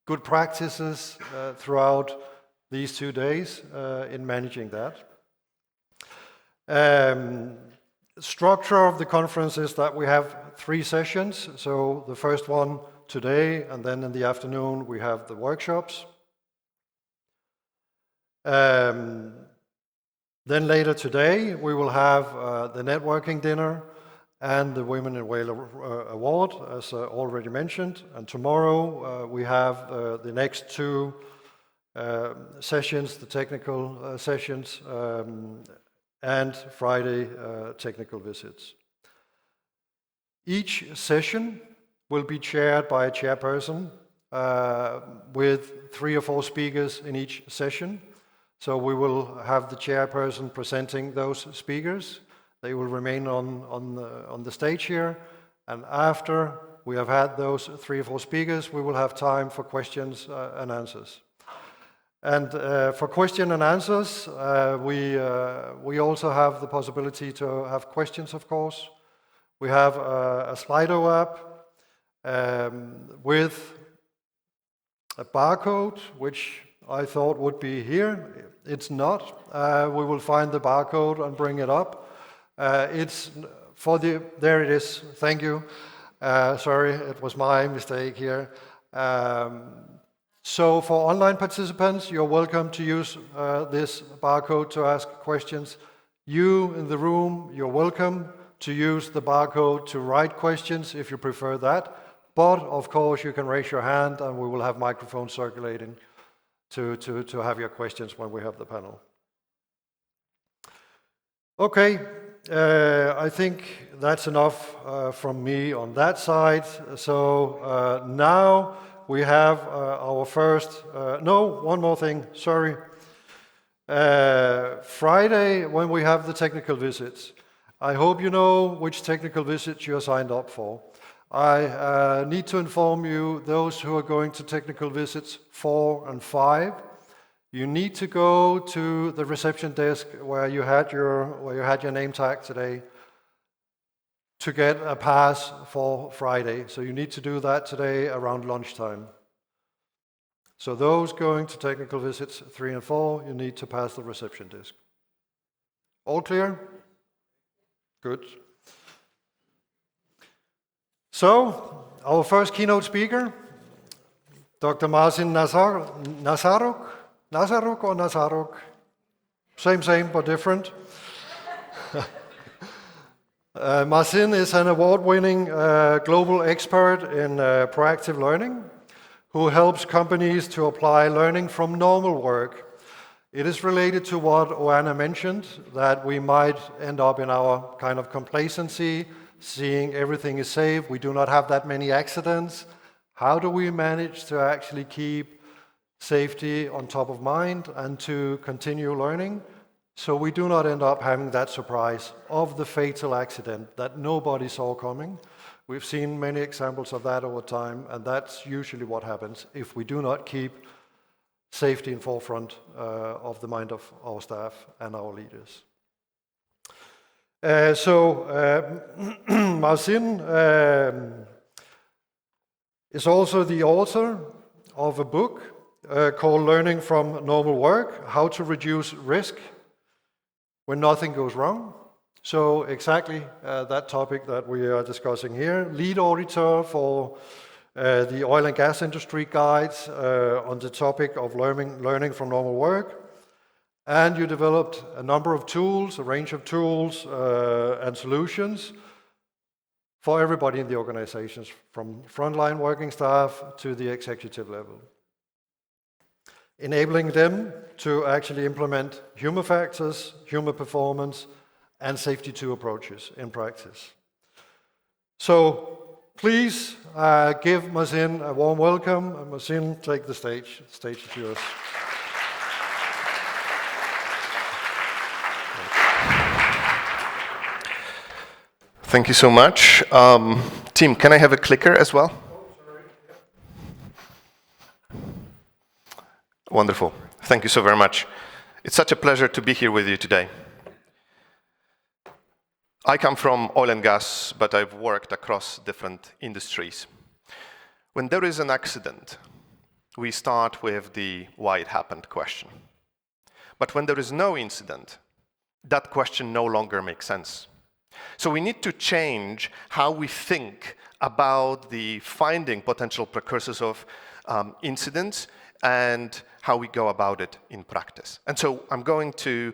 good practices throughout these 2 days in managing that. Structure of the conference is that we have 3 sessions. So the first one today, and then in the afternoon we have the workshops. Then later today we will have the networking dinner and the Women in Rail Award, as already mentioned. And tomorrow we have the next 2 sessions, the technical sessions, and Friday technical visits. Each session will be chaired by a chairperson with 3 or 4 speakers in each session. So we will have the chairperson presenting those speakers. They will remain on the stage here, and after we have had those 3 or 4 speakers, we will have time for questions and answers. And for question and answers, we also have the possibility to have questions, of course. We have a Slido app with a barcode, which I thought would be here. It's not. We will find the barcode and bring it up. It's for the, there it is, thank you. Sorry, it was my mistake here. So for online participants, you're welcome to use this barcode to ask questions. You in the room, you're welcome to use the barcode to write questions if you prefer that. But of course, you can raise your hand and we will have microphones circulating to have your questions when we have the panel. Okay, I think that's enough from me on that side. So now we have our first, no, one more thing, sorry. Friday, when we have the technical visits, I hope you know which technical visits you are signed up for. I need to inform you, those who are going to technical visits 4 and 5, you need to go to the reception desk where you had your name tag today to get a pass for Friday. So you need to do that today around lunchtime. So those going to technical visits 3 and 4, you need to pass the reception desk. All clear? Good. So, our first keynote speaker, Dr. Marcin Nazaruk. Nazaruk or Nazaruk? Same, but different. Marcin is an award-winning global expert in proactive learning who helps companies to apply learning from normal work. It is related to what Oana mentioned, that we might end up in our kind of complacency, seeing everything is safe, we do not have that many accidents. How do we manage to actually keep safety on top of mind and to continue learning so we do not end up having that surprise of the fatal accident that nobody saw coming? We've seen many examples of that over time, and that's usually what happens if we do not keep safety in forefront of the mind of our staff and our leaders. Marcin is also the author of a book called Learning from Normal Work, How to Reduce Risk When Nothing Goes Wrong. So exactly that topic that we are discussing here. Lead auditor for the oil and gas industry guides on the topic of learning from normal work. And you developed a number of tools, a range of tools and solutions for everybody in the organizations, from frontline working staff to the executive level, enabling them to actually implement human factors, human performance, and safety 2 approaches in practice. So please give Marcin a warm welcome. Marcin, take the stage. The stage is yours.
Thank you so much. Team, can I have a clicker as well? Wonderful. Thank you so very much. It's such a pleasure to be here with you today. I come from oil and gas, but I've worked across different industries. When there is an accident, we start with the why it happened question. But when there is no incident, that question no longer makes sense. So we need to change how we think about the finding potential precursors of incidents and how we go about it in practice. And so I'm going to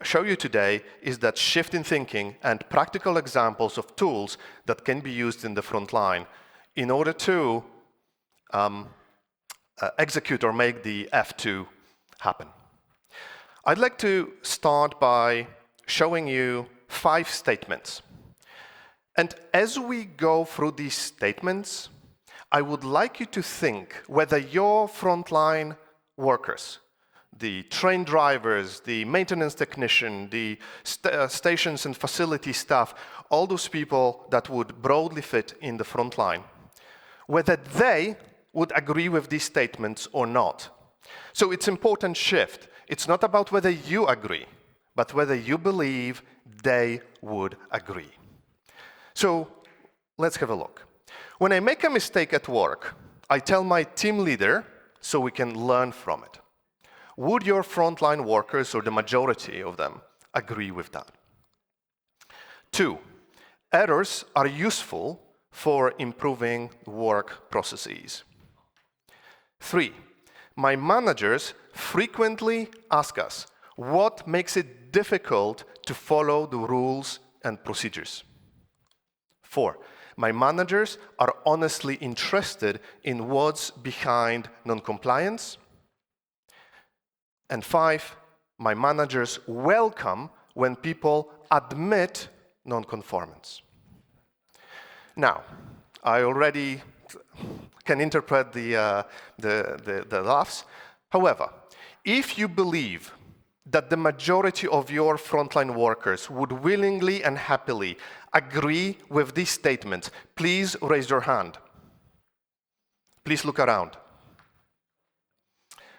show you today is that shift in thinking and practical examples of tools that can be used in the front line in order to execute or make the F2 happen. I'd like to start by showing you 5 statements. And as we go through these statements, I would like you to think whether your frontline workers, the train drivers, the maintenance technician, the stations and facility staff, all those people that would broadly fit in the front line, whether they would agree with these statements or not. So it's an important shift. It's not about whether you agree, but whether you believe they would agree. So let's have a look. When I make a mistake at work, I tell my team leader so we can learn from it. Would your frontline workers, or the majority of them, agree with that? 2, errors are useful for improving work processes. 3, my managers frequently ask us what makes it difficult to follow the rules and procedures. 4, my managers are honestly interested in what's behind non-compliance. And 5, my managers welcome when people admit non-conformance. Now, I already can interpret the laughs. However, if you believe that the majority of your frontline workers would willingly and happily agree with these statements, please raise your hand. Please look around.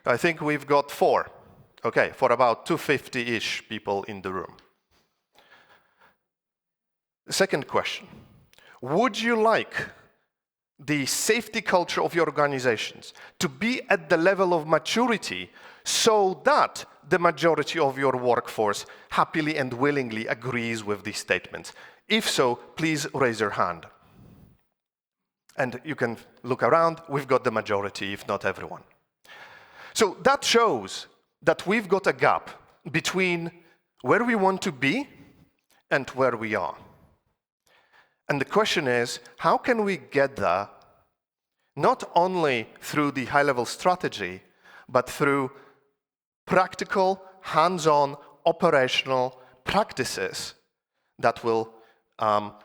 I think we've got 4. Okay, for about 250-ish people in the room. Second question. Would you like the safety culture of your organizations to be at the level of maturity so that the majority of your workforce happily and willingly agrees with these statements? If so, please raise your hand. And you can look around. We've got the majority, if not everyone. So that shows that we've got a gap between where we want to be and where we are. And the question is, how can we get there not only through the high-level strategy, but through practical, hands-on, operational practices that will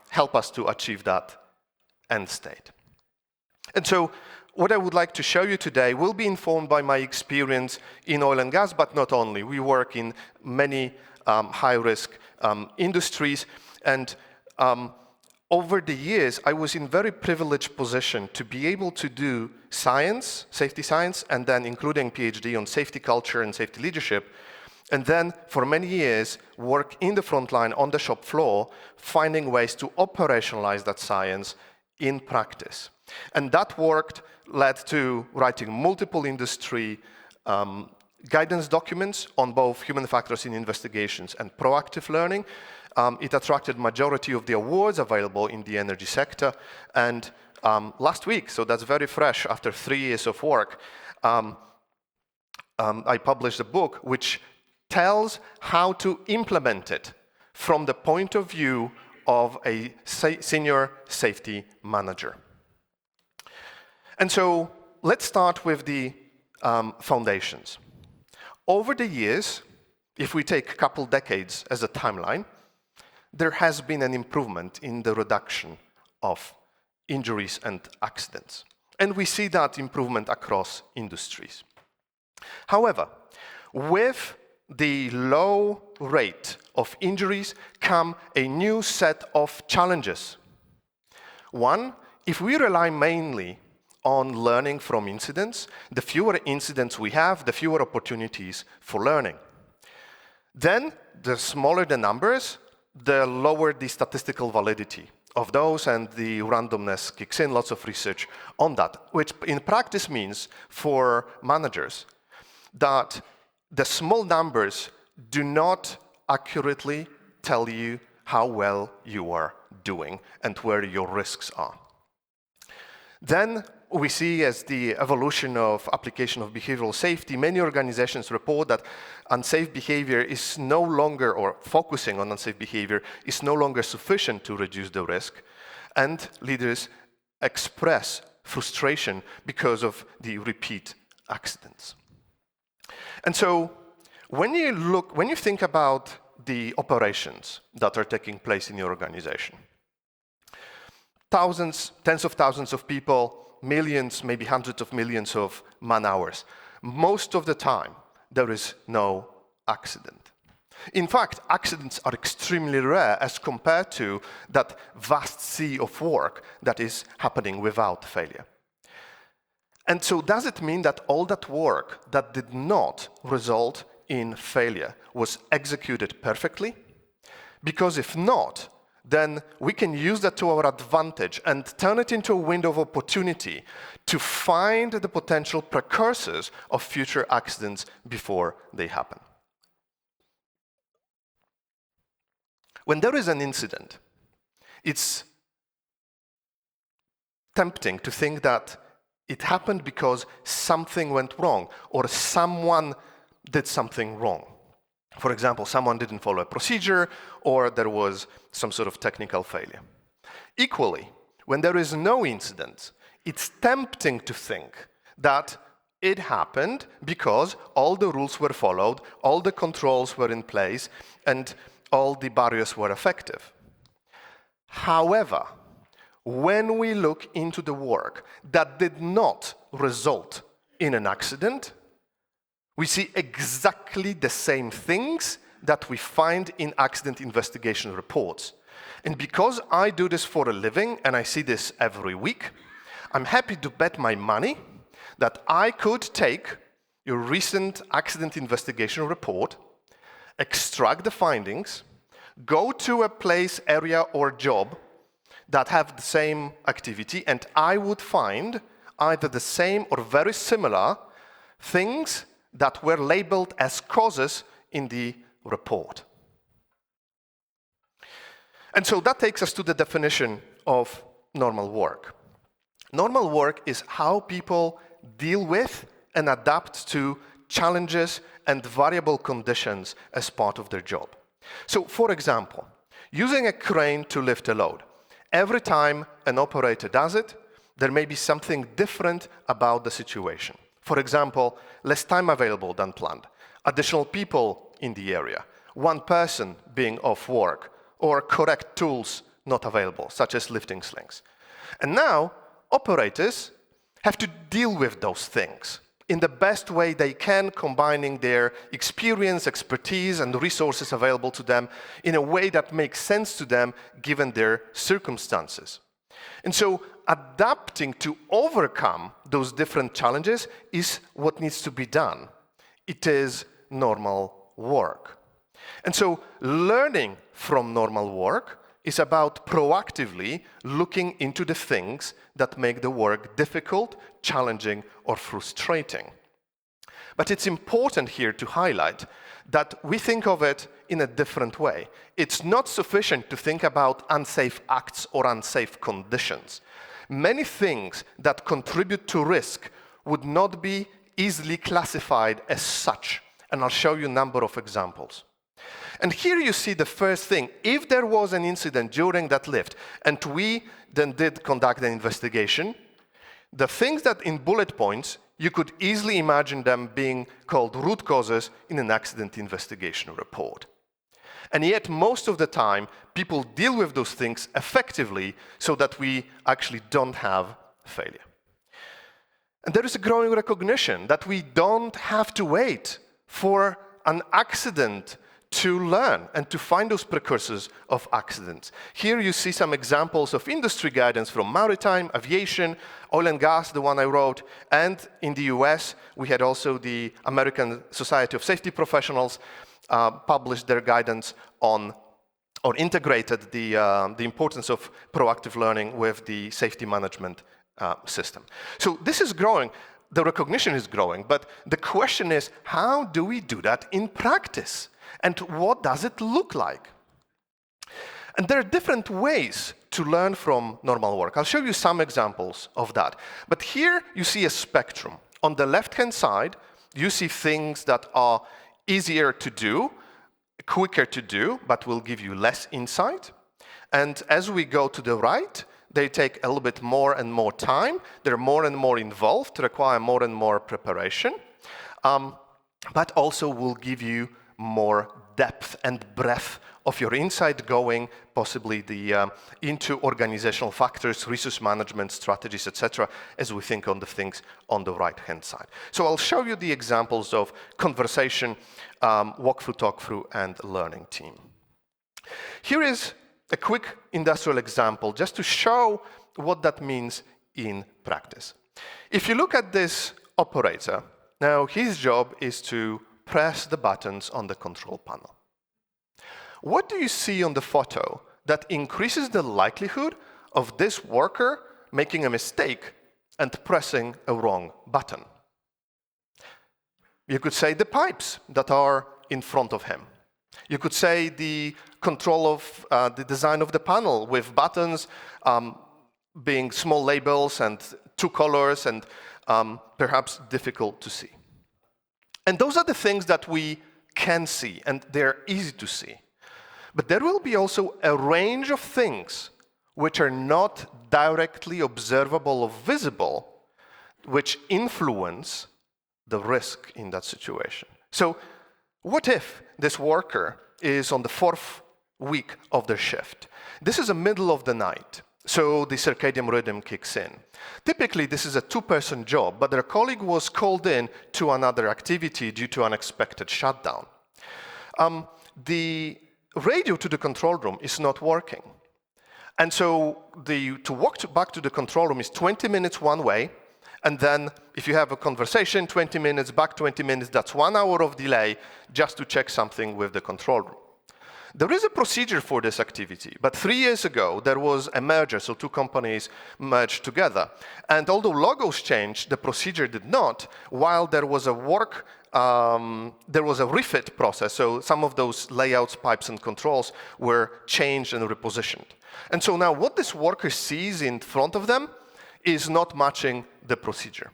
help us to achieve that end state. And so what I would like to show you today will be informed by my experience in oil and gas, but not only. We work in many high-risk industries, and over the years, I was in very privileged position to be able to do science, safety science, and then including PhD on safety culture and safety leadership, and then for many years work in the front line on the shop floor, finding ways to operationalize that science in practice. And that work led to writing multiple industry guidance documents on both human factors in investigations and proactive learning. It attracted majority of the awards available in the energy sector. And last week, so that's very fresh after 3 years of work, I published a book which tells how to implement it from the point of view of a senior safety manager. And so let's start with the foundations. Over the years, if we take a couple decades as a timeline, there has been an improvement in the reduction of injuries and accidents. And we see that improvement across industries. However, with the low rate of injuries come a new set of challenges. One, if we rely mainly on learning from incidents, the fewer incidents we have, the fewer opportunities for learning. Then, the smaller the numbers, the lower the statistical validity of those, and the randomness kicks in. Lots of research on that, which in practice means for managers that the small numbers do not accurately tell you how well you are doing and where your risks are. Then we see, as the evolution of application of behavioral safety, many organizations report that unsafe behavior is no longer, or focusing on unsafe behavior is no longer sufficient to reduce the risk, and leaders express frustration because of the repeat accidents. And so when you think about the operations that are taking place in your organization, thousands, tens of thousands of people, millions, maybe hundreds of millions of man-hours. Most of the time, there is no accident. In fact, accidents are extremely rare as compared to that vast sea of work that is happening without failure. And so does it mean that all that work that did not result in failure was executed perfectly? Because if not, then we can use that to our advantage and turn it into a window of opportunity to find the potential precursors of future accidents before they happen. When there is an incident, it's tempting to think that it happened because something went wrong or someone did something wrong. For example, someone didn't follow a procedure or there was some sort of technical failure. Equally, when there is no incident, it's tempting to think that it happened because all the rules were followed, all the controls were in place, and all the barriers were effective. However, when we look into the work that did not result in an accident, we see exactly the same things that we find in accident investigation reports. And because I do this for a living and I see this every week, I'm happy to bet my money that I could take your recent accident investigation report, extract the findings, go to a place, area, or job that have the same activity, and I would find either the same or very similar things that were labeled as causes in the report. And so that takes us to the definition of normal work. Normal work is how people deal with and adapt to challenges and variable conditions as part of their job. So, for example, using a crane to lift a load. Every time an operator does it, there may be something different about the situation. For example, less time available than planned, additional people in the area, one person being off work, or correct tools not available, such as lifting slings. And now, operators have to deal with those things in the best way they can, combining their experience, expertise, and resources available to them in a way that makes sense to them given their circumstances. And so adapting to overcome those different challenges is what needs to be done. It is normal work. And so learning from normal work is about proactively looking into the things that make the work difficult, challenging, or frustrating. But it's important here to highlight that we think of it in a different way. It's not sufficient to think about unsafe acts or unsafe conditions. Many things that contribute to risk would not be easily classified as such, and I'll show you a number of examples. And here you see the first thing. If there was an incident during that lift, and we then did conduct an investigation, the things that in bullet points, you could easily imagine them being called root causes in an accident investigation report. And yet, most of the time, people deal with those things effectively so that we actually don't have failure. And there is a growing recognition that we don't have to wait for an accident to learn and to find those precursors of accidents. Here you see some examples of industry guidance from maritime, aviation, oil and gas, the one I wrote, and in the US, we had also the American Society of Safety Professionals published their guidance on, or integrated the importance of proactive learning with the safety management system. So this is growing. The recognition is growing, but the question is, how do we do that in practice? And what does it look like? And there are different ways to learn from normal work. I'll show you some examples of that. But here you see a spectrum. On the left-hand side, you see things that are easier to do, quicker to do, but will give you less insight. And as we go to the right, they take a little bit more and more time. They're more and more involved, require more and more preparation, but also will give you more depth and breadth of your insight going possibly into organizational factors, resource management, strategies, etc., as we think on the things on the right-hand side. So I'll show you the examples of conversation, walkthrough, talk-through, and learning team. Here is a quick industrial example just to show what that means in practice. If you look at this operator, now his job is to press the buttons on the control panel. What do you see on the photo that increases the likelihood of this worker making a mistake and pressing a wrong button? You could say the pipes that are in front of him. You could say the control of the design of the panel with buttons being small labels and two colors and perhaps difficult to see. And those are the things that we can see, and they're easy to see. But there will be also a range of things which are not directly observable or visible, which influence the risk in that situation. So what if this worker is on the 4th week of their shift? This is the middle of the night, so the circadian rhythm kicks in. Typically, this is a two-person job, but their colleague was called in to another activity due to unexpected shutdown. The radio to the control room is not working. And so to walk back to the control room is 20 minutes one way, and then if you have a conversation, 20 minutes, back 20 minutes, that's 1 hour of delay just to check something with the control room. There is a procedure for this activity, but 3 years ago, there was a merger, so two companies merged together. And although logos changed, the procedure did not, while there was a refit process, so some of those layouts, pipes, and controls were changed and repositioned. And so now what this worker sees in front of them is not matching the procedure.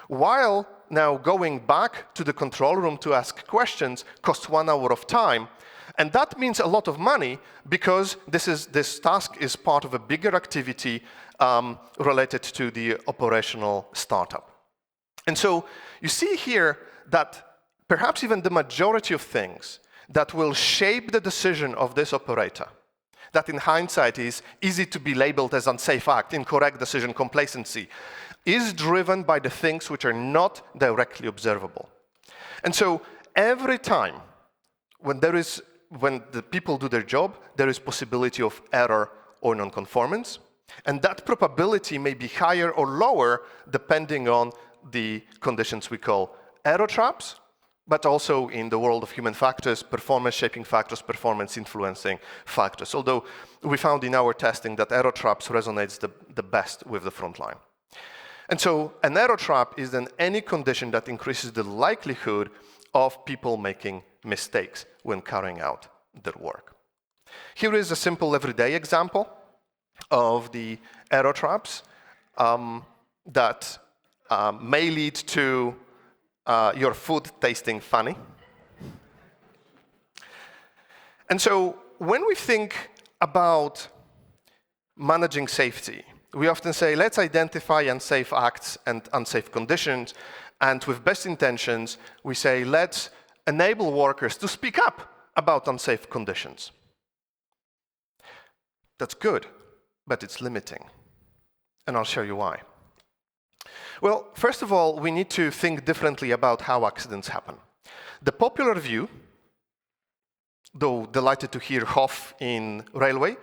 While now going back to the control room to ask questions costs 1 hour of time, and that means a lot of money because this task is part of a bigger activity related to the operational startup. And so you see here that perhaps even the majority of things that will shape the decision of this operator, that in hindsight is easy to be labeled as unsafe act, incorrect decision, complacency, is driven by the things which are not directly observable. And so every time when the people do their job, there is possibility of error or non-conformance, and that probability may be higher or lower depending on the conditions we call error traps, but also in the world of human factors, performance shaping factors, performance influencing factors. Although we found in our testing that error traps resonates the best with the front line. And so an error trap is then any condition that increases the likelihood of people making mistakes when carrying out their work. Here is a simple everyday example of the error traps that may lead to your food tasting funny. And so when we think about managing safety, we often say, let's identify unsafe acts and unsafe conditions. And with best intentions, we say, let's enable workers to speak up about unsafe conditions. That's good, but it's limiting. And I'll show you why. Well, first of all, we need to think differently about how accidents happen. The popular view, though delighted to hear HOF in railway,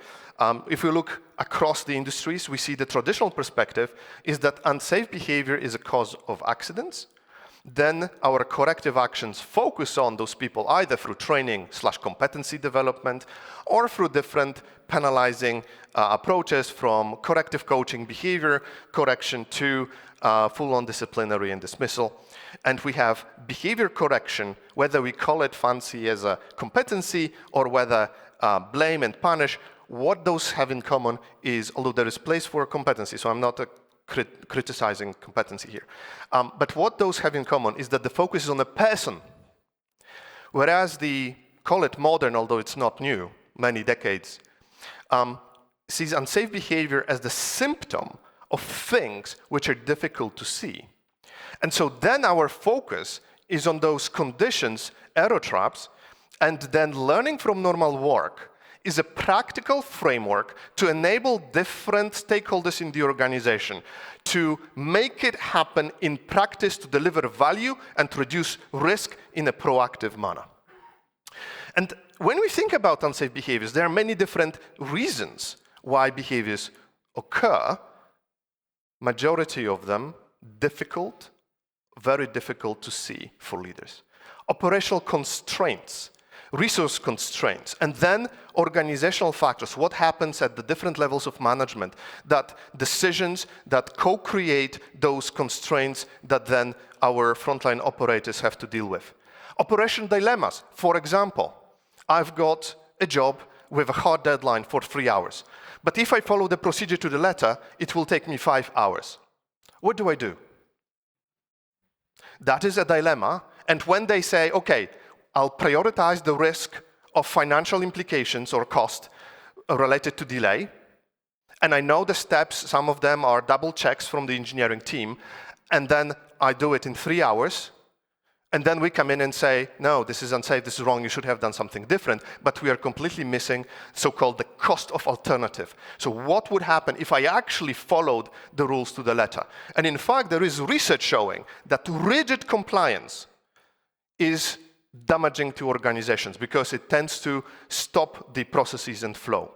if we look across the industries, we see the traditional perspective is that unsafe behavior is a cause of accidents. Then our corrective actions focus on those people either through training/competency development or through different penalizing approaches from corrective coaching, behavior correction to full-on disciplinary and dismissal. And we have behavior correction, whether we call it fancy as a competency or whether blame and punish. What those have in common is, although there is place for competency, so I'm not criticizing competency here. But what those have in common is that the focus is on a person, whereas call it modern, although it's not new, many decades, sees unsafe behavior as the symptom of things which are difficult to see. And so then our focus is on those conditions, error traps, and then learning from normal work is a practical framework to enable different stakeholders in the organization to make it happen in practice to deliver value and reduce risk in a proactive manner. And when we think about unsafe behaviors, there are many different reasons why behaviors occur. Majority of them difficult, very difficult to see for leaders. Operational constraints, resource constraints, and then organizational factors. What happens at the different levels of management, that decisions that co-create those constraints that then our frontline operators have to deal with. Operation dilemmas. For example, I've got a job with a hard deadline for 3 hours. But if I follow the procedure to the letter, it will take me 5 hours. What do I do? That is a dilemma. And when they say, okay, I'll prioritize the risk of financial implications or cost related to delay, and I know the steps, some of them are double checks from the engineering team, and then I do it in 3 hours, and then we come in and say, no, this is unsafe, this is wrong, you should have done something different, but we are completely missing so-called the cost of alternative. So what would happen if I actually followed the rules to the letter? And in fact, there is research showing that rigid compliance is damaging to organizations because it tends to stop the processes and flow.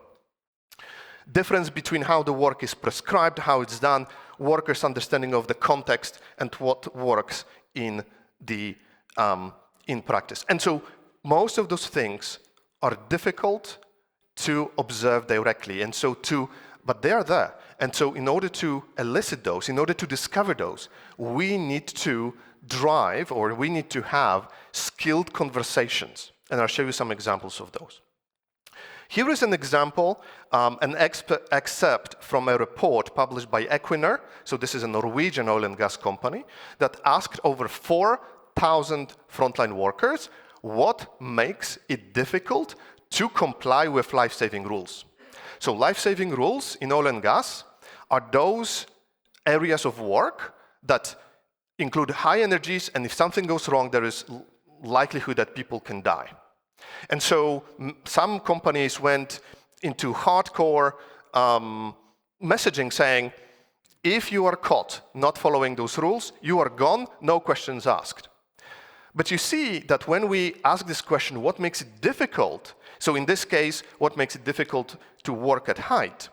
Difference between how the work is prescribed, how it's done, workers' understanding of the context, and what works in practice. And so most of those things are difficult to observe directly, and so but they are there. And so in order to elicit those, in order to discover those, we need to drive, or we need to have skilled conversations. And I'll show you some examples of those. Here is an example, an excerpt from a report published by Equinor. So this is a Norwegian oil and gas company that asked over 4,000 frontline workers what makes it difficult to comply with life-saving rules. So life-saving rules in oil and gas are those areas of work that include high energies, and if something goes wrong, there is likelihood that people can die. And so some companies went into hardcore messaging saying, if you are caught not following those rules, you are gone, no questions asked. But you see that when we ask this question, what makes it difficult? So in this case, what makes it difficult to work at height?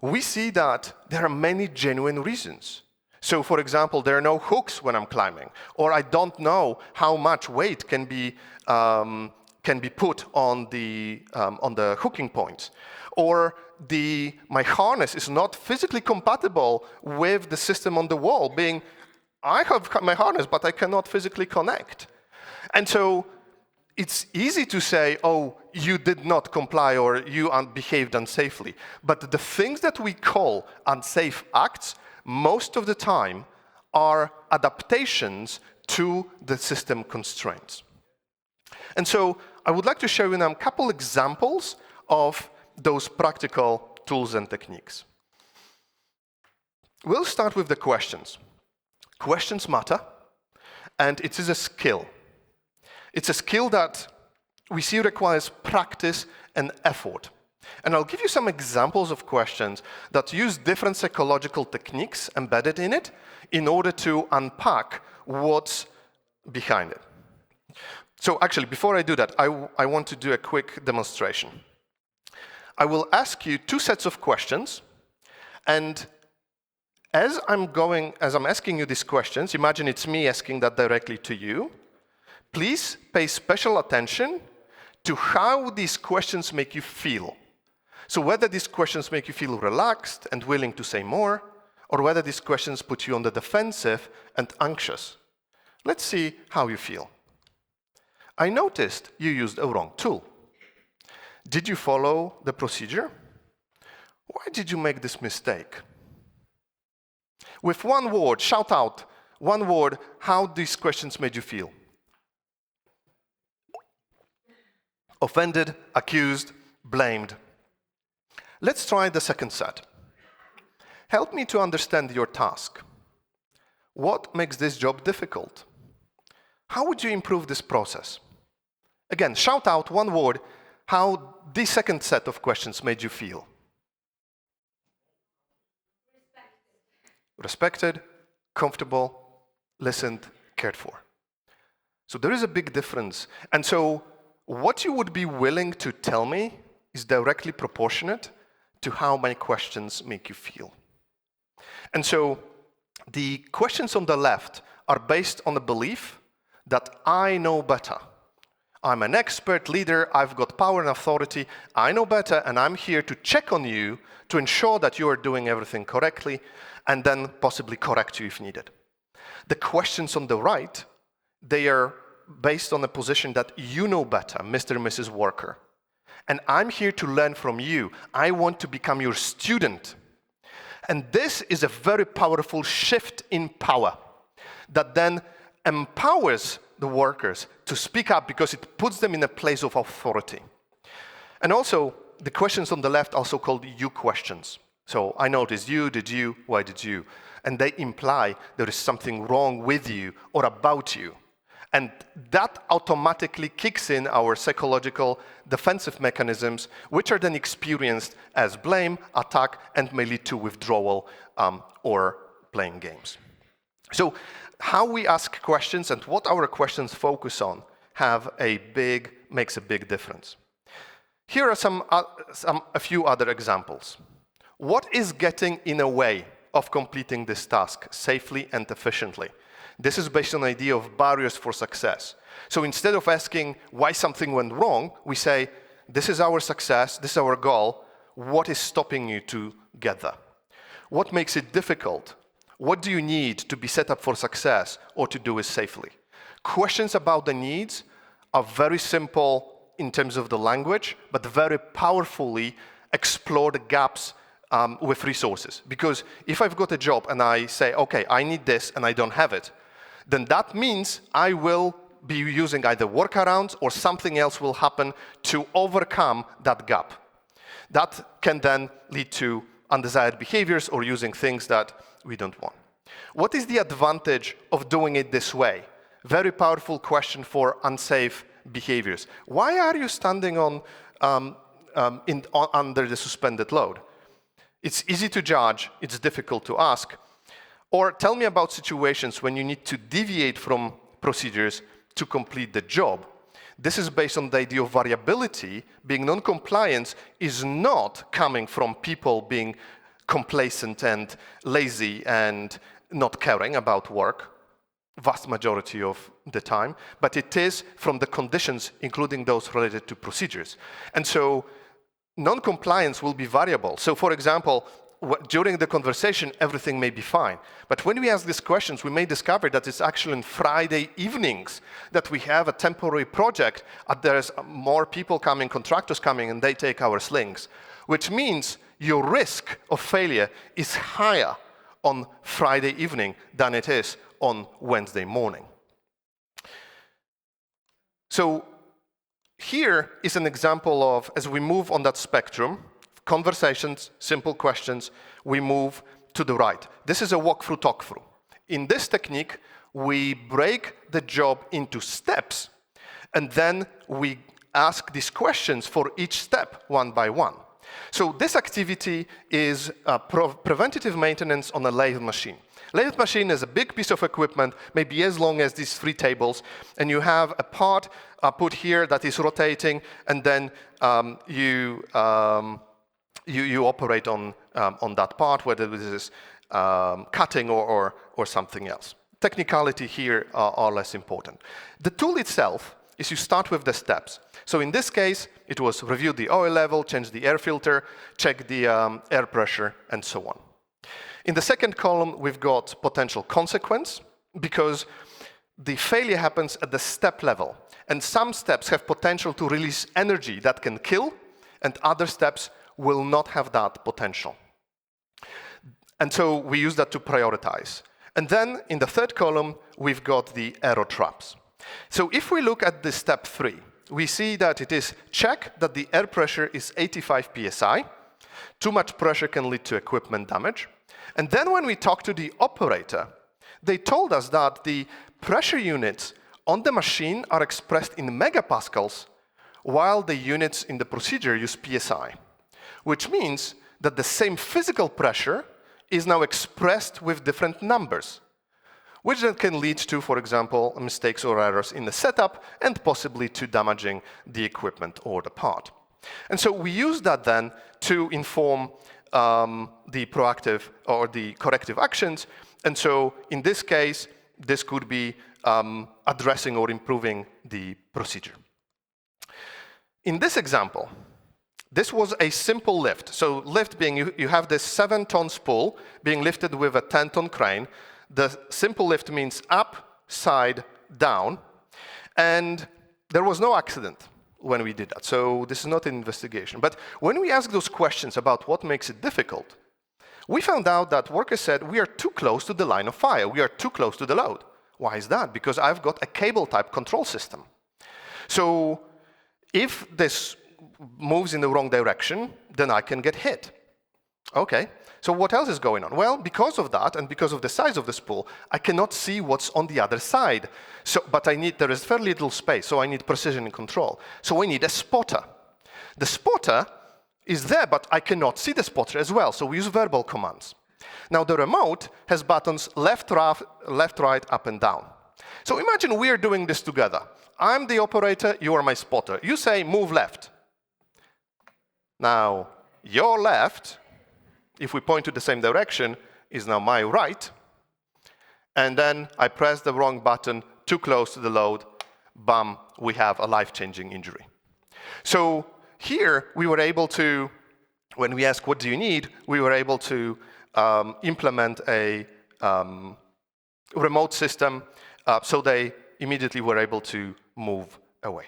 We see that there are many genuine reasons. So for example, there are no hooks when I'm climbing, or I don't know how much weight can be put on the hooking points, or my harness is not physically compatible with the system on the wall, being I have my harness, but I cannot physically connect. And so it's easy to say, oh, you did not comply or you behaved unsafely. But the things that we call unsafe acts, most of the time, are adaptations to the system constraints. And so I would like to show you now a couple examples of those practical tools and techniques. We'll start with the questions. Questions matter, and it is a skill. It's a skill that we see requires practice and effort. And I'll give you some examples of questions that use different psychological techniques embedded in it in order to unpack what's behind it. So actually, before I do that, I want to do a quick demonstration. I will ask you two sets of questions, and as I'm asking you these questions, imagine it's me asking that directly to you. Please pay special attention to how these questions make you feel. So whether these questions make you feel relaxed and willing to say more, or whether these questions put you on the defensive and anxious. Let's see how you feel. I noticed you used a wrong tool. Did you follow the procedure? Why did you make this mistake? With one word, shout out one word, how these questions made you feel. Offended, accused, blamed. Let's try the second set. Help me to understand your task. What makes this job difficult? How would you improve this process? Again, shout out one word, how this second set of questions made you feel. Respected, comfortable, listened, cared for. So there is a big difference. And so what you would be willing to tell me is directly proportionate to how my questions make you feel. And so The questions on the left are based on the belief that I know better. I'm an expert leader, I've got power and authority, I know better, and I'm here to check on you to ensure that you are doing everything correctly, and then possibly correct you if needed. The questions on the right, they are based on the position that you know better, Mr. and Mrs. Worker. And I'm here to learn from you. I want to become your student. And this is a very powerful shift in power that then empowers the workers to speak up because it puts them in a place of authority. And also, the questions on the left are also called you questions. So I noticed you, did you, why did you? And they imply there is something wrong with you or about you. And that automatically kicks in our psychological defensive mechanisms, which are then experienced as blame, attack, and may lead to withdrawal or playing games. So how we ask questions and what our questions focus on makes a big difference. Here are a few other examples. What is getting in the way of completing this task safely and efficiently? This is based on the idea of barriers for success. So instead of asking why something went wrong, we say, this is our success, this is our goal, what is stopping you to get there? What makes it difficult? What do you need to be set up for success or to do it safely? Questions about the needs are very simple in terms of the language, but very powerfully explore the gaps with resources. Because if I've got a job and I say, okay, I need this and I don't have it, then that means I will be using either workarounds or something else will happen to overcome that gap. That can then lead to undesired behaviors or using things that we don't want. What is the advantage of doing it this way? Very powerful question for unsafe behaviors. Why are you standing under the suspended load? It's easy to judge, it's difficult to ask. Or tell me about situations when you need to deviate from procedures to complete the job. This is based on the idea of variability. Being non-compliance is not coming from people being complacent and lazy and not caring about work, vast majority of the time, but it is from the conditions, including those related to procedures. And so non-compliance will be variable. So for example, during the conversation, everything may be fine. But when we ask these questions, we may discover that it's actually on Friday evenings that we have a temporary project. There's more people coming, contractors coming, and they take our slings, which means your risk of failure is higher on Friday evening than it is on Wednesday morning. So here is an example of, as we move on that spectrum, conversations, simple questions, we move to the right. This is a walk-through, talk-through. In this technique, we break the job into steps, and then we ask these questions for each step one by one. So this activity is preventative maintenance on a lathe machine. Lathe machine is a big piece of equipment, maybe as long as these 3 tables, and you have a part put here that is rotating, and then you operate on that part, whether this is cutting or something else. Technicality here are less important. The tool itself is you start with the steps. So in this case, it was review the oil level, change the air filter, check the air pressure, and so on. In the second column, we've got potential consequence, because the failure happens at the step level. And some steps have potential to release energy that can kill, and other steps will not have that potential. And so we use that to prioritize. And then in the third column, we've got the error traps. So if we look at the step 3, we see that it is check that the air pressure is 85 psi. Too much pressure can lead to equipment damage. And then when we talked to the operator, they told us that the pressure units on the machine are expressed in megapascals, while the units in the procedure use psi, which means that the same physical pressure is now expressed with different numbers, which then can lead to, for example, mistakes or errors in the setup and possibly to damaging the equipment or the part. And so we use that then to inform the proactive or the corrective actions, And so in this case, this could be addressing or improving the procedure. In this example, this was a simple lift. So lift being, you have this 7-ton spool being lifted with a 10-ton crane. The simple lift means up, side, down. And there was no accident when we did that. So this is not an investigation. But when we ask those questions about what makes it difficult, we found out that workers said, we are too close to the line of fire. We are too close to the load. Why is that? Because I've got a cable-type control system. So if this moves in the wrong direction, then I can get hit. Okay, so what else is going on? Well, because of that, and because of the size of the spool, I cannot see what's on the other side. But there is very little space, so I need precision and control. So I need a spotter. The spotter is there, but I cannot see the spotter as well, so we use verbal commands. Now, the remote has buttons left, right, up, and down. So imagine we are doing this together. I'm the operator, you are my spotter. You say, move left. Now, your left, if we point to the same direction, is now my right. And then I press the wrong button, too close to the load, bam, we have a life-changing injury. So here, we were able to, when we asked, what do you need, we were able to implement a remote system, so they immediately were able to move away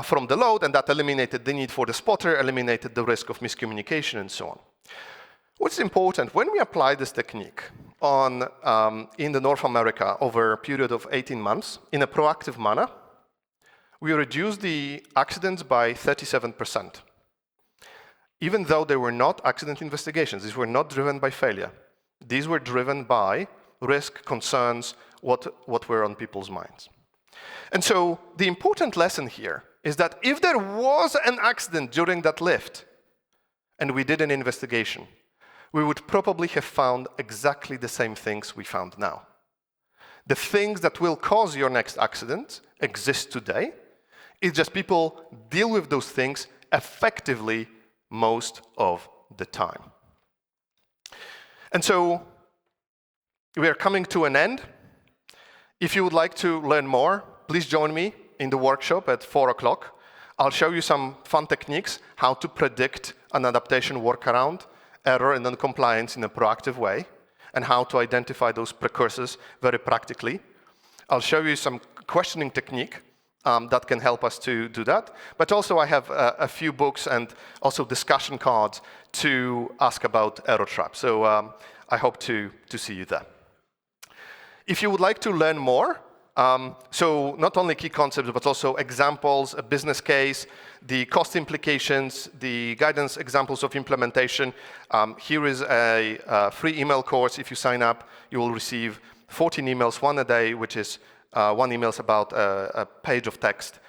from the load, and that eliminated the need for the spotter, eliminated the risk of miscommunication, and so on. What's important, when we apply this technique in the North America over a period of 18 months, in a proactive manner, we reduced the accidents by 37%. Even though they were not accident investigations, these were not driven by failure. These were driven by risk, concerns, what were on people's minds. And so the important lesson here is that if there was an accident during that lift, and we did an investigation, we would probably have found exactly the same things we found now. The things that will cause your next accident exist today. It's just people deal with those things effectively most of the time. And so we are coming to an end. If you would like to learn more, please join me in the workshop at 4 o'clock. I'll show you some fun techniques, how to predict an adaptation workaround, error and non-compliance in a proactive way, and how to identify those precursors very practically. I'll show you some questioning technique that can help us to do that. But also I have a few books and also discussion cards to ask about error traps. So I hope to see you there. If you would like to learn more, so not only key concepts, but also examples, a business case, the cost implications, the guidance examples of implementation, here is a free email course. If you sign up, you will receive 14 emails, one a day, which is one email about a page of text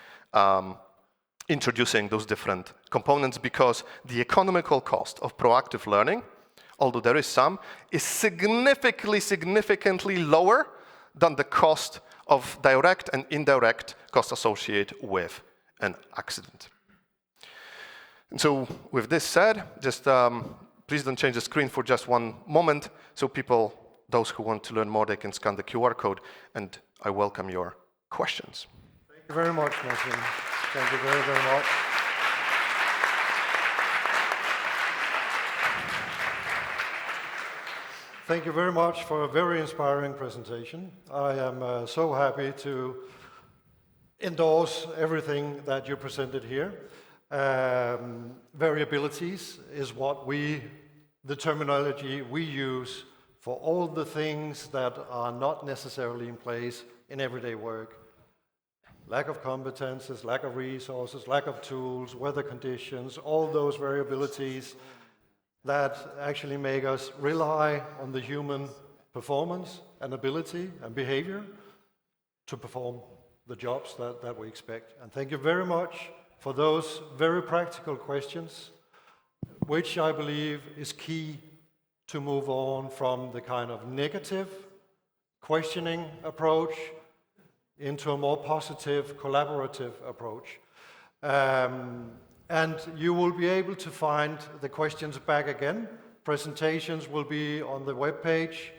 introducing those different components, because the economical cost of proactive learning, although there is some, is significantly lower than the cost of direct and indirect costs associated with an accident. And so with this said, just please don't change the screen for just one moment, so people, those who want to learn more, they can scan the QR code, and I welcome your questions.
Thank you very much, Martin. Thank you very, very much. Thank you very much for a very inspiring presentation. I am so happy to endorse everything that you presented here. Variabilities is the terminology we use for all the things that are not necessarily in place in everyday work. Lack of competences, lack of resources, lack of tools, weather conditions, all those variabilities that actually make us rely on the human performance and ability and behavior to perform the jobs that we expect. And thank you very much for those very practical questions, which I believe is key to move on from the kind of negative questioning approach into a more positive, collaborative approach. And you will be able to find the questions back again. Presentations will be on the webpage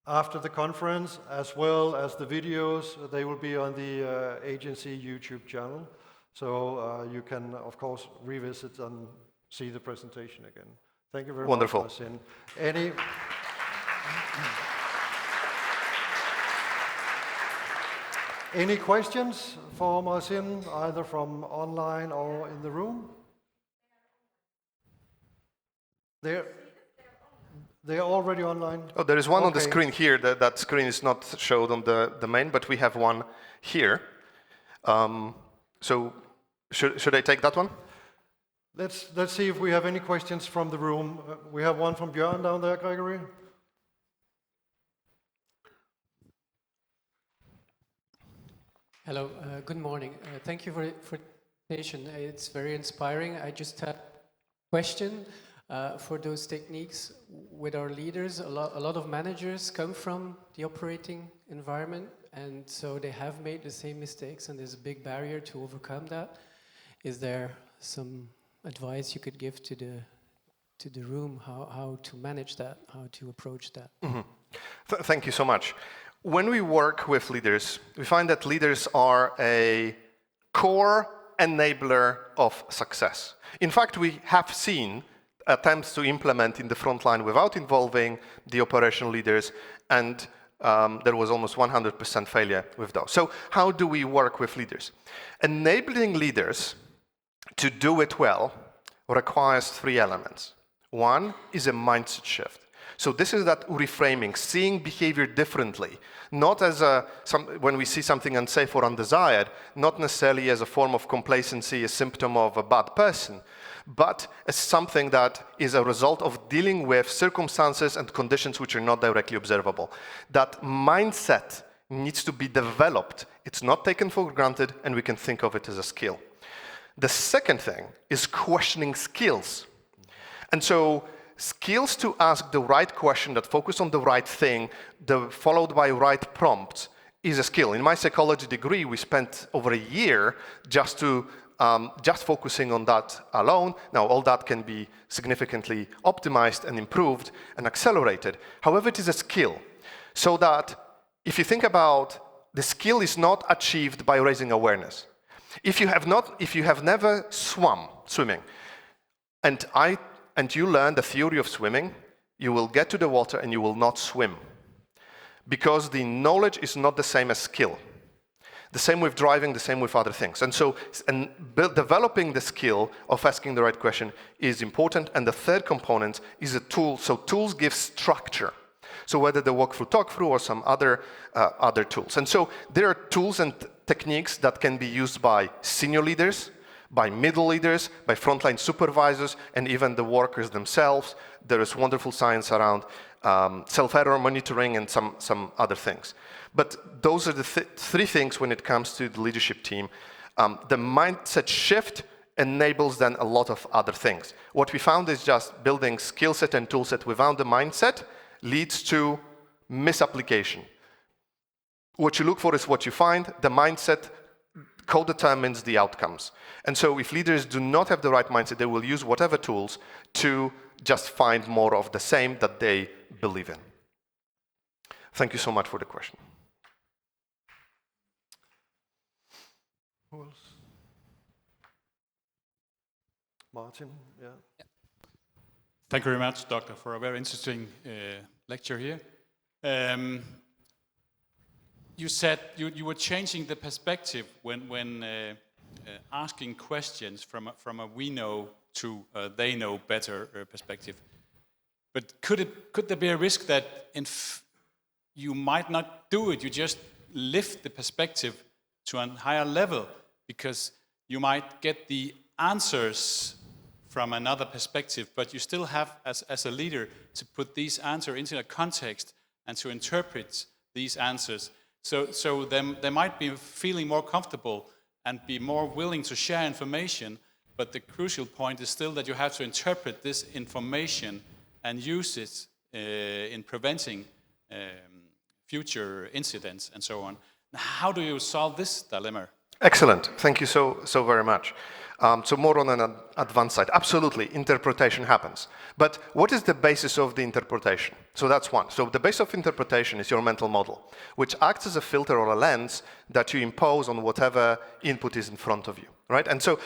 after the conference, as well as the videos. They will be on the agency YouTube channel. So you can, of course, revisit and see the presentation again. Thank you very
Wonderful.
much, Marcin. Any questions for Marcin, either from online or in the room? They're already online?
Oh, there is one on the
Okay.
screen here. That screen is not showed on the main, but we have one here. So should I take that one?
Let's see if we have any questions from the room. We have one from Björn down there, Gregory.
Hello, good morning. Thank you for the presentation. It's very inspiring. I just had a question for those techniques with our leaders. A lot of managers come from the operating environment, and so they have made the same mistakes, and there's a big barrier to overcome that. Is there some advice you could give to the room how to manage that, how to approach that?
Mm-hmm. Thank you so much. When we work with leaders, we find that leaders are a core enabler of success. In fact, we have seen attempts to implement in the front line without involving the operational leaders, and there was almost 100% failure with those. So how do we work with leaders? Enabling leaders to do it well requires 3 elements. One is a mindset shift. So this is that reframing, seeing behavior differently, not as when we see something unsafe or undesired, not necessarily as a form of complacency, a symptom of a bad person, but as something that is a result of dealing with circumstances and conditions which are not directly observable. That mindset needs to be developed. It's not taken for granted, and we can think of it as a skill. The second thing is questioning skills. And so skills to ask the right question that focus on the right thing, followed by right prompts, is a skill. In my psychology degree, we spent over a year just focusing on that alone. Now, all that can be significantly optimized and improved and accelerated. However, it is a skill. So that if you think about the skill is not achieved by raising awareness. If you have never swimming, and you learn the theory of swimming, you will get to the water and you will not swim. Because the knowledge is not the same as skill. The same with driving, the same with other things. And so developing the skill of asking the right question is important. And the third component is a tool. So tools give structure. So whether the walkthrough, talkthrough, or some other tools. And so there are tools and techniques that can be used by senior leaders, by middle leaders, by frontline supervisors, and even the workers themselves. There is wonderful science around self-error monitoring and some other things. But those are the 3 things when it comes to the leadership team. The mindset shift enables then a lot of other things. What we found is just building skill set and tool set without the mindset leads to misapplication. What you look for is what you find. The mindset co-determines the outcomes. And so if leaders do not have the right mindset, they will use whatever tools to just find more of the same that they believe in. Thank you so much for the question.
Who else? Martin, yeah.
Thank you very much, Doctor, for a very interesting lecture here. You said you were changing the perspective when asking questions from a we know to they know better perspective. But could there be a risk that you might not do it? You just lift the perspective to a higher level because you might get the answers from another perspective, but you still have, as a leader, to put these answers into a context and to interpret these answers. So they might be feeling more comfortable and be more willing to share information, but the crucial point is still that you have to interpret this information and use it in preventing future incidents and so on. How do you solve this dilemma?
Excellent. Thank you so very much. So more on an advanced side. Absolutely, interpretation happens. But what is the basis of the interpretation? So that's one. So the base of interpretation is your mental model, which acts as a filter or a lens that you impose on whatever input is in front of you, right? And so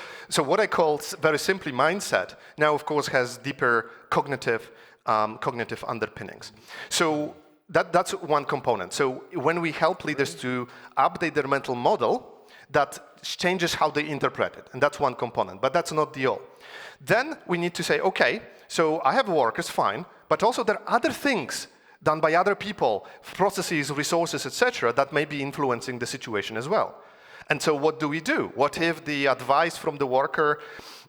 what I call very simply mindset now, of course, has deeper cognitive underpinnings. So that's one component. So when we help leaders to update their mental model, that changes how they interpret it, and that's one component, but that's not the all. Then we need to say, okay, so I have workers, fine, but also there are other things done by other people, processes, resources, etc., that may be influencing the situation as well. And so what do we do? What if the advice from the worker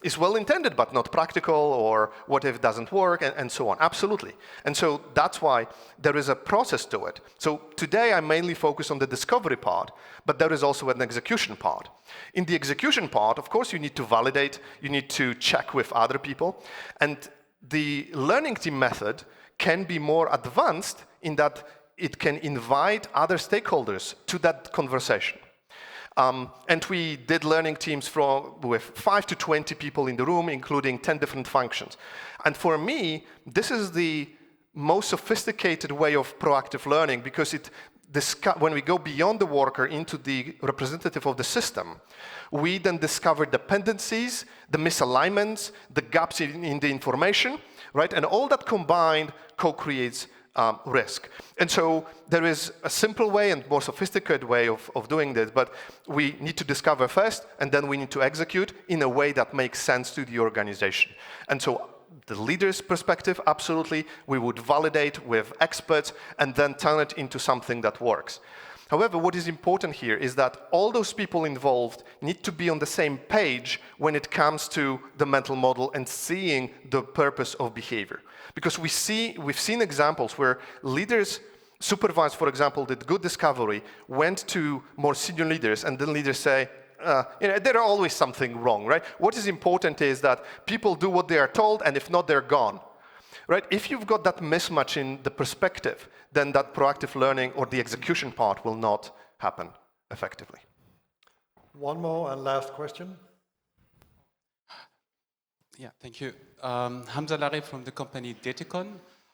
is well-intended but not practical, or what if it doesn't work, and so on? Absolutely. And so that's why there is a process to it. So today I mainly focus on the discovery part, but there is also an execution part. In the execution part, of course, you need to validate, you need to check with other people, and the learning team method can be more advanced in that it can invite other stakeholders to that conversation. And we did learning teams with 5 to 20 people in the room, including 10 different functions. And for me, this is the most sophisticated way of proactive learning, because when we go beyond the worker into the representative of the system, we then discover dependencies, the misalignments, the gaps in the information, right? And all that combined co-creates risk. And so there is a simple way and more sophisticated way of doing this, but we need to discover first, and then we need to execute in a way that makes sense to the organization. And so the leader's perspective, absolutely, we would validate with experts and then turn it into something that works. However, what is important here is that all those people involved need to be on the same page when it comes to the mental model and seeing the purpose of behavior. Because we've seen examples where leaders, supervised, for example, did good discovery, went to more senior leaders, and then leaders say, there are always something wrong, right? What is important is that people do what they are told, and if not, they're gone. Right? If you've got that mismatch in the perspective, then that proactive learning or the execution part will not happen effectively.
One more and last question.
Yeah, thank you. Hamza Lare from the company Datacon.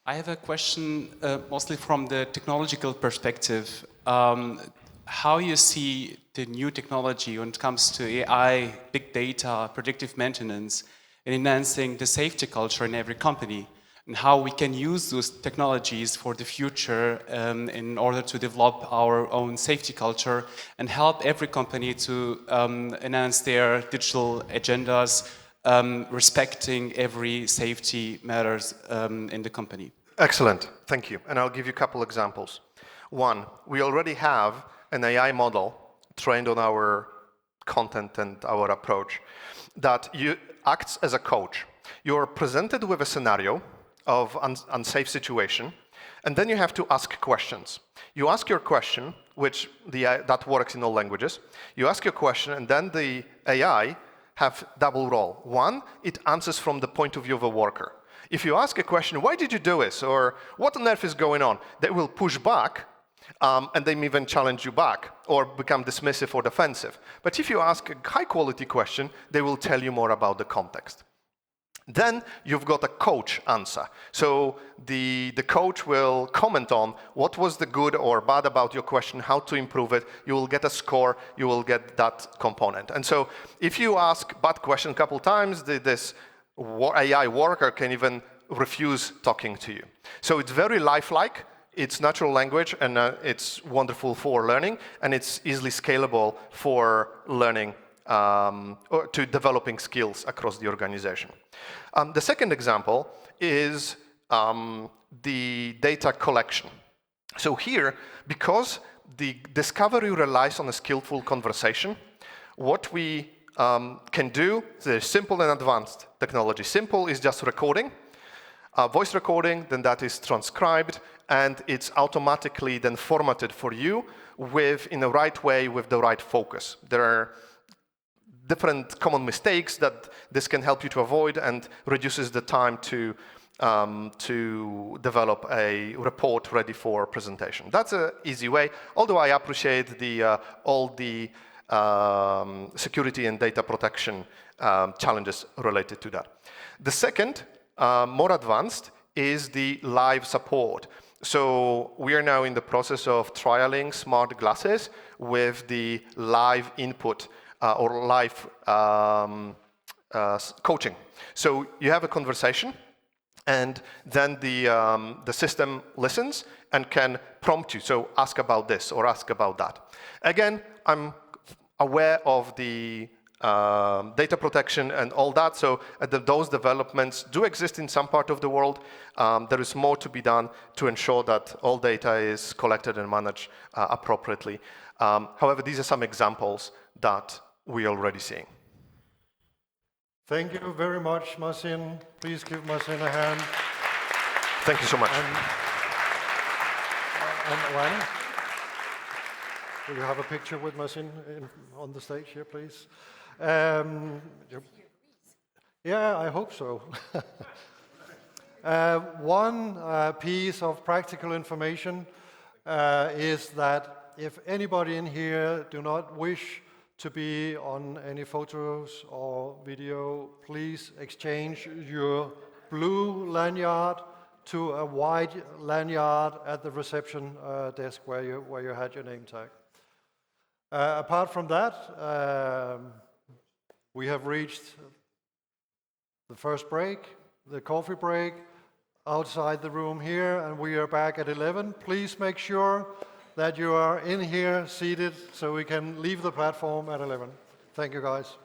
I have a question mostly from the technological perspective. How you see the new technology when it comes to AI, big data, predictive maintenance, and enhancing the safety culture in every company, and how we can use those technologies for the future in order to develop our own safety culture and help every company to enhance their digital agendas, respecting every safety matters in the company.
Excellent, thank you. And I'll give you a couple examples. One, we already have an AI model trained on our content and our approach that acts as a coach. You're presented with a scenario of unsafe situation, and then you have to ask questions. You ask your question, which that works in all languages. You ask your question, and then the AI have double role. One, it answers from the point of view of a worker. If you ask a question, why did you do this? Or what on earth is going on? They will push back, and they may even challenge you back or become dismissive or defensive. But if you ask a high quality question, they will tell you more about the context. Then you've got a coach answer. So the coach will comment on what was the good or bad about your question, how to improve it. You will get a score, you will get that component. And so if you ask bad question a couple times, this AI worker can even refuse talking to you. So it's very lifelike, it's natural language, and it's wonderful for learning, and it's easily scalable for learning or to developing skills across the organization. The second example is the data collection. So here, because the discovery relies on a skillful conversation, what we can do, there's simple and advanced technology. Simple is just recording, voice recording, then that is transcribed, and it's automatically then formatted for you in the right way with the right focus. There are different common mistakes that this can help you to avoid and reduces the time to develop a report ready for presentation. That's an easy way, although I appreciate all the security and data protection challenges related to that. The second, more advanced, is the live support. So we are now in the process of trialing smart glasses with the live input or live coaching. So you have a conversation, and then the system listens and can prompt you. So ask about this or ask about that. Again, I'm aware of the data protection and all that. So those developments do exist in some part of the world. There is more to be done to ensure that all data is collected and managed appropriately. However, these are some examples that we're already seeing.
Thank you very much, Marcin. Please give Marcin a hand.
Thank you so much.
And Juan, will you have a picture with Marcin on the stage here, please? Yeah, I hope so. One piece of practical information is that if anybody in here do not wish to be on any photos or video, please exchange your blue lanyard to a white lanyard at the reception desk where you had your name tag. Apart from that, we have reached the first break, the coffee break, outside the room here, and we are back at 11. Please make sure that you are in here seated so we can leave the platform at 11. Thank you, guys.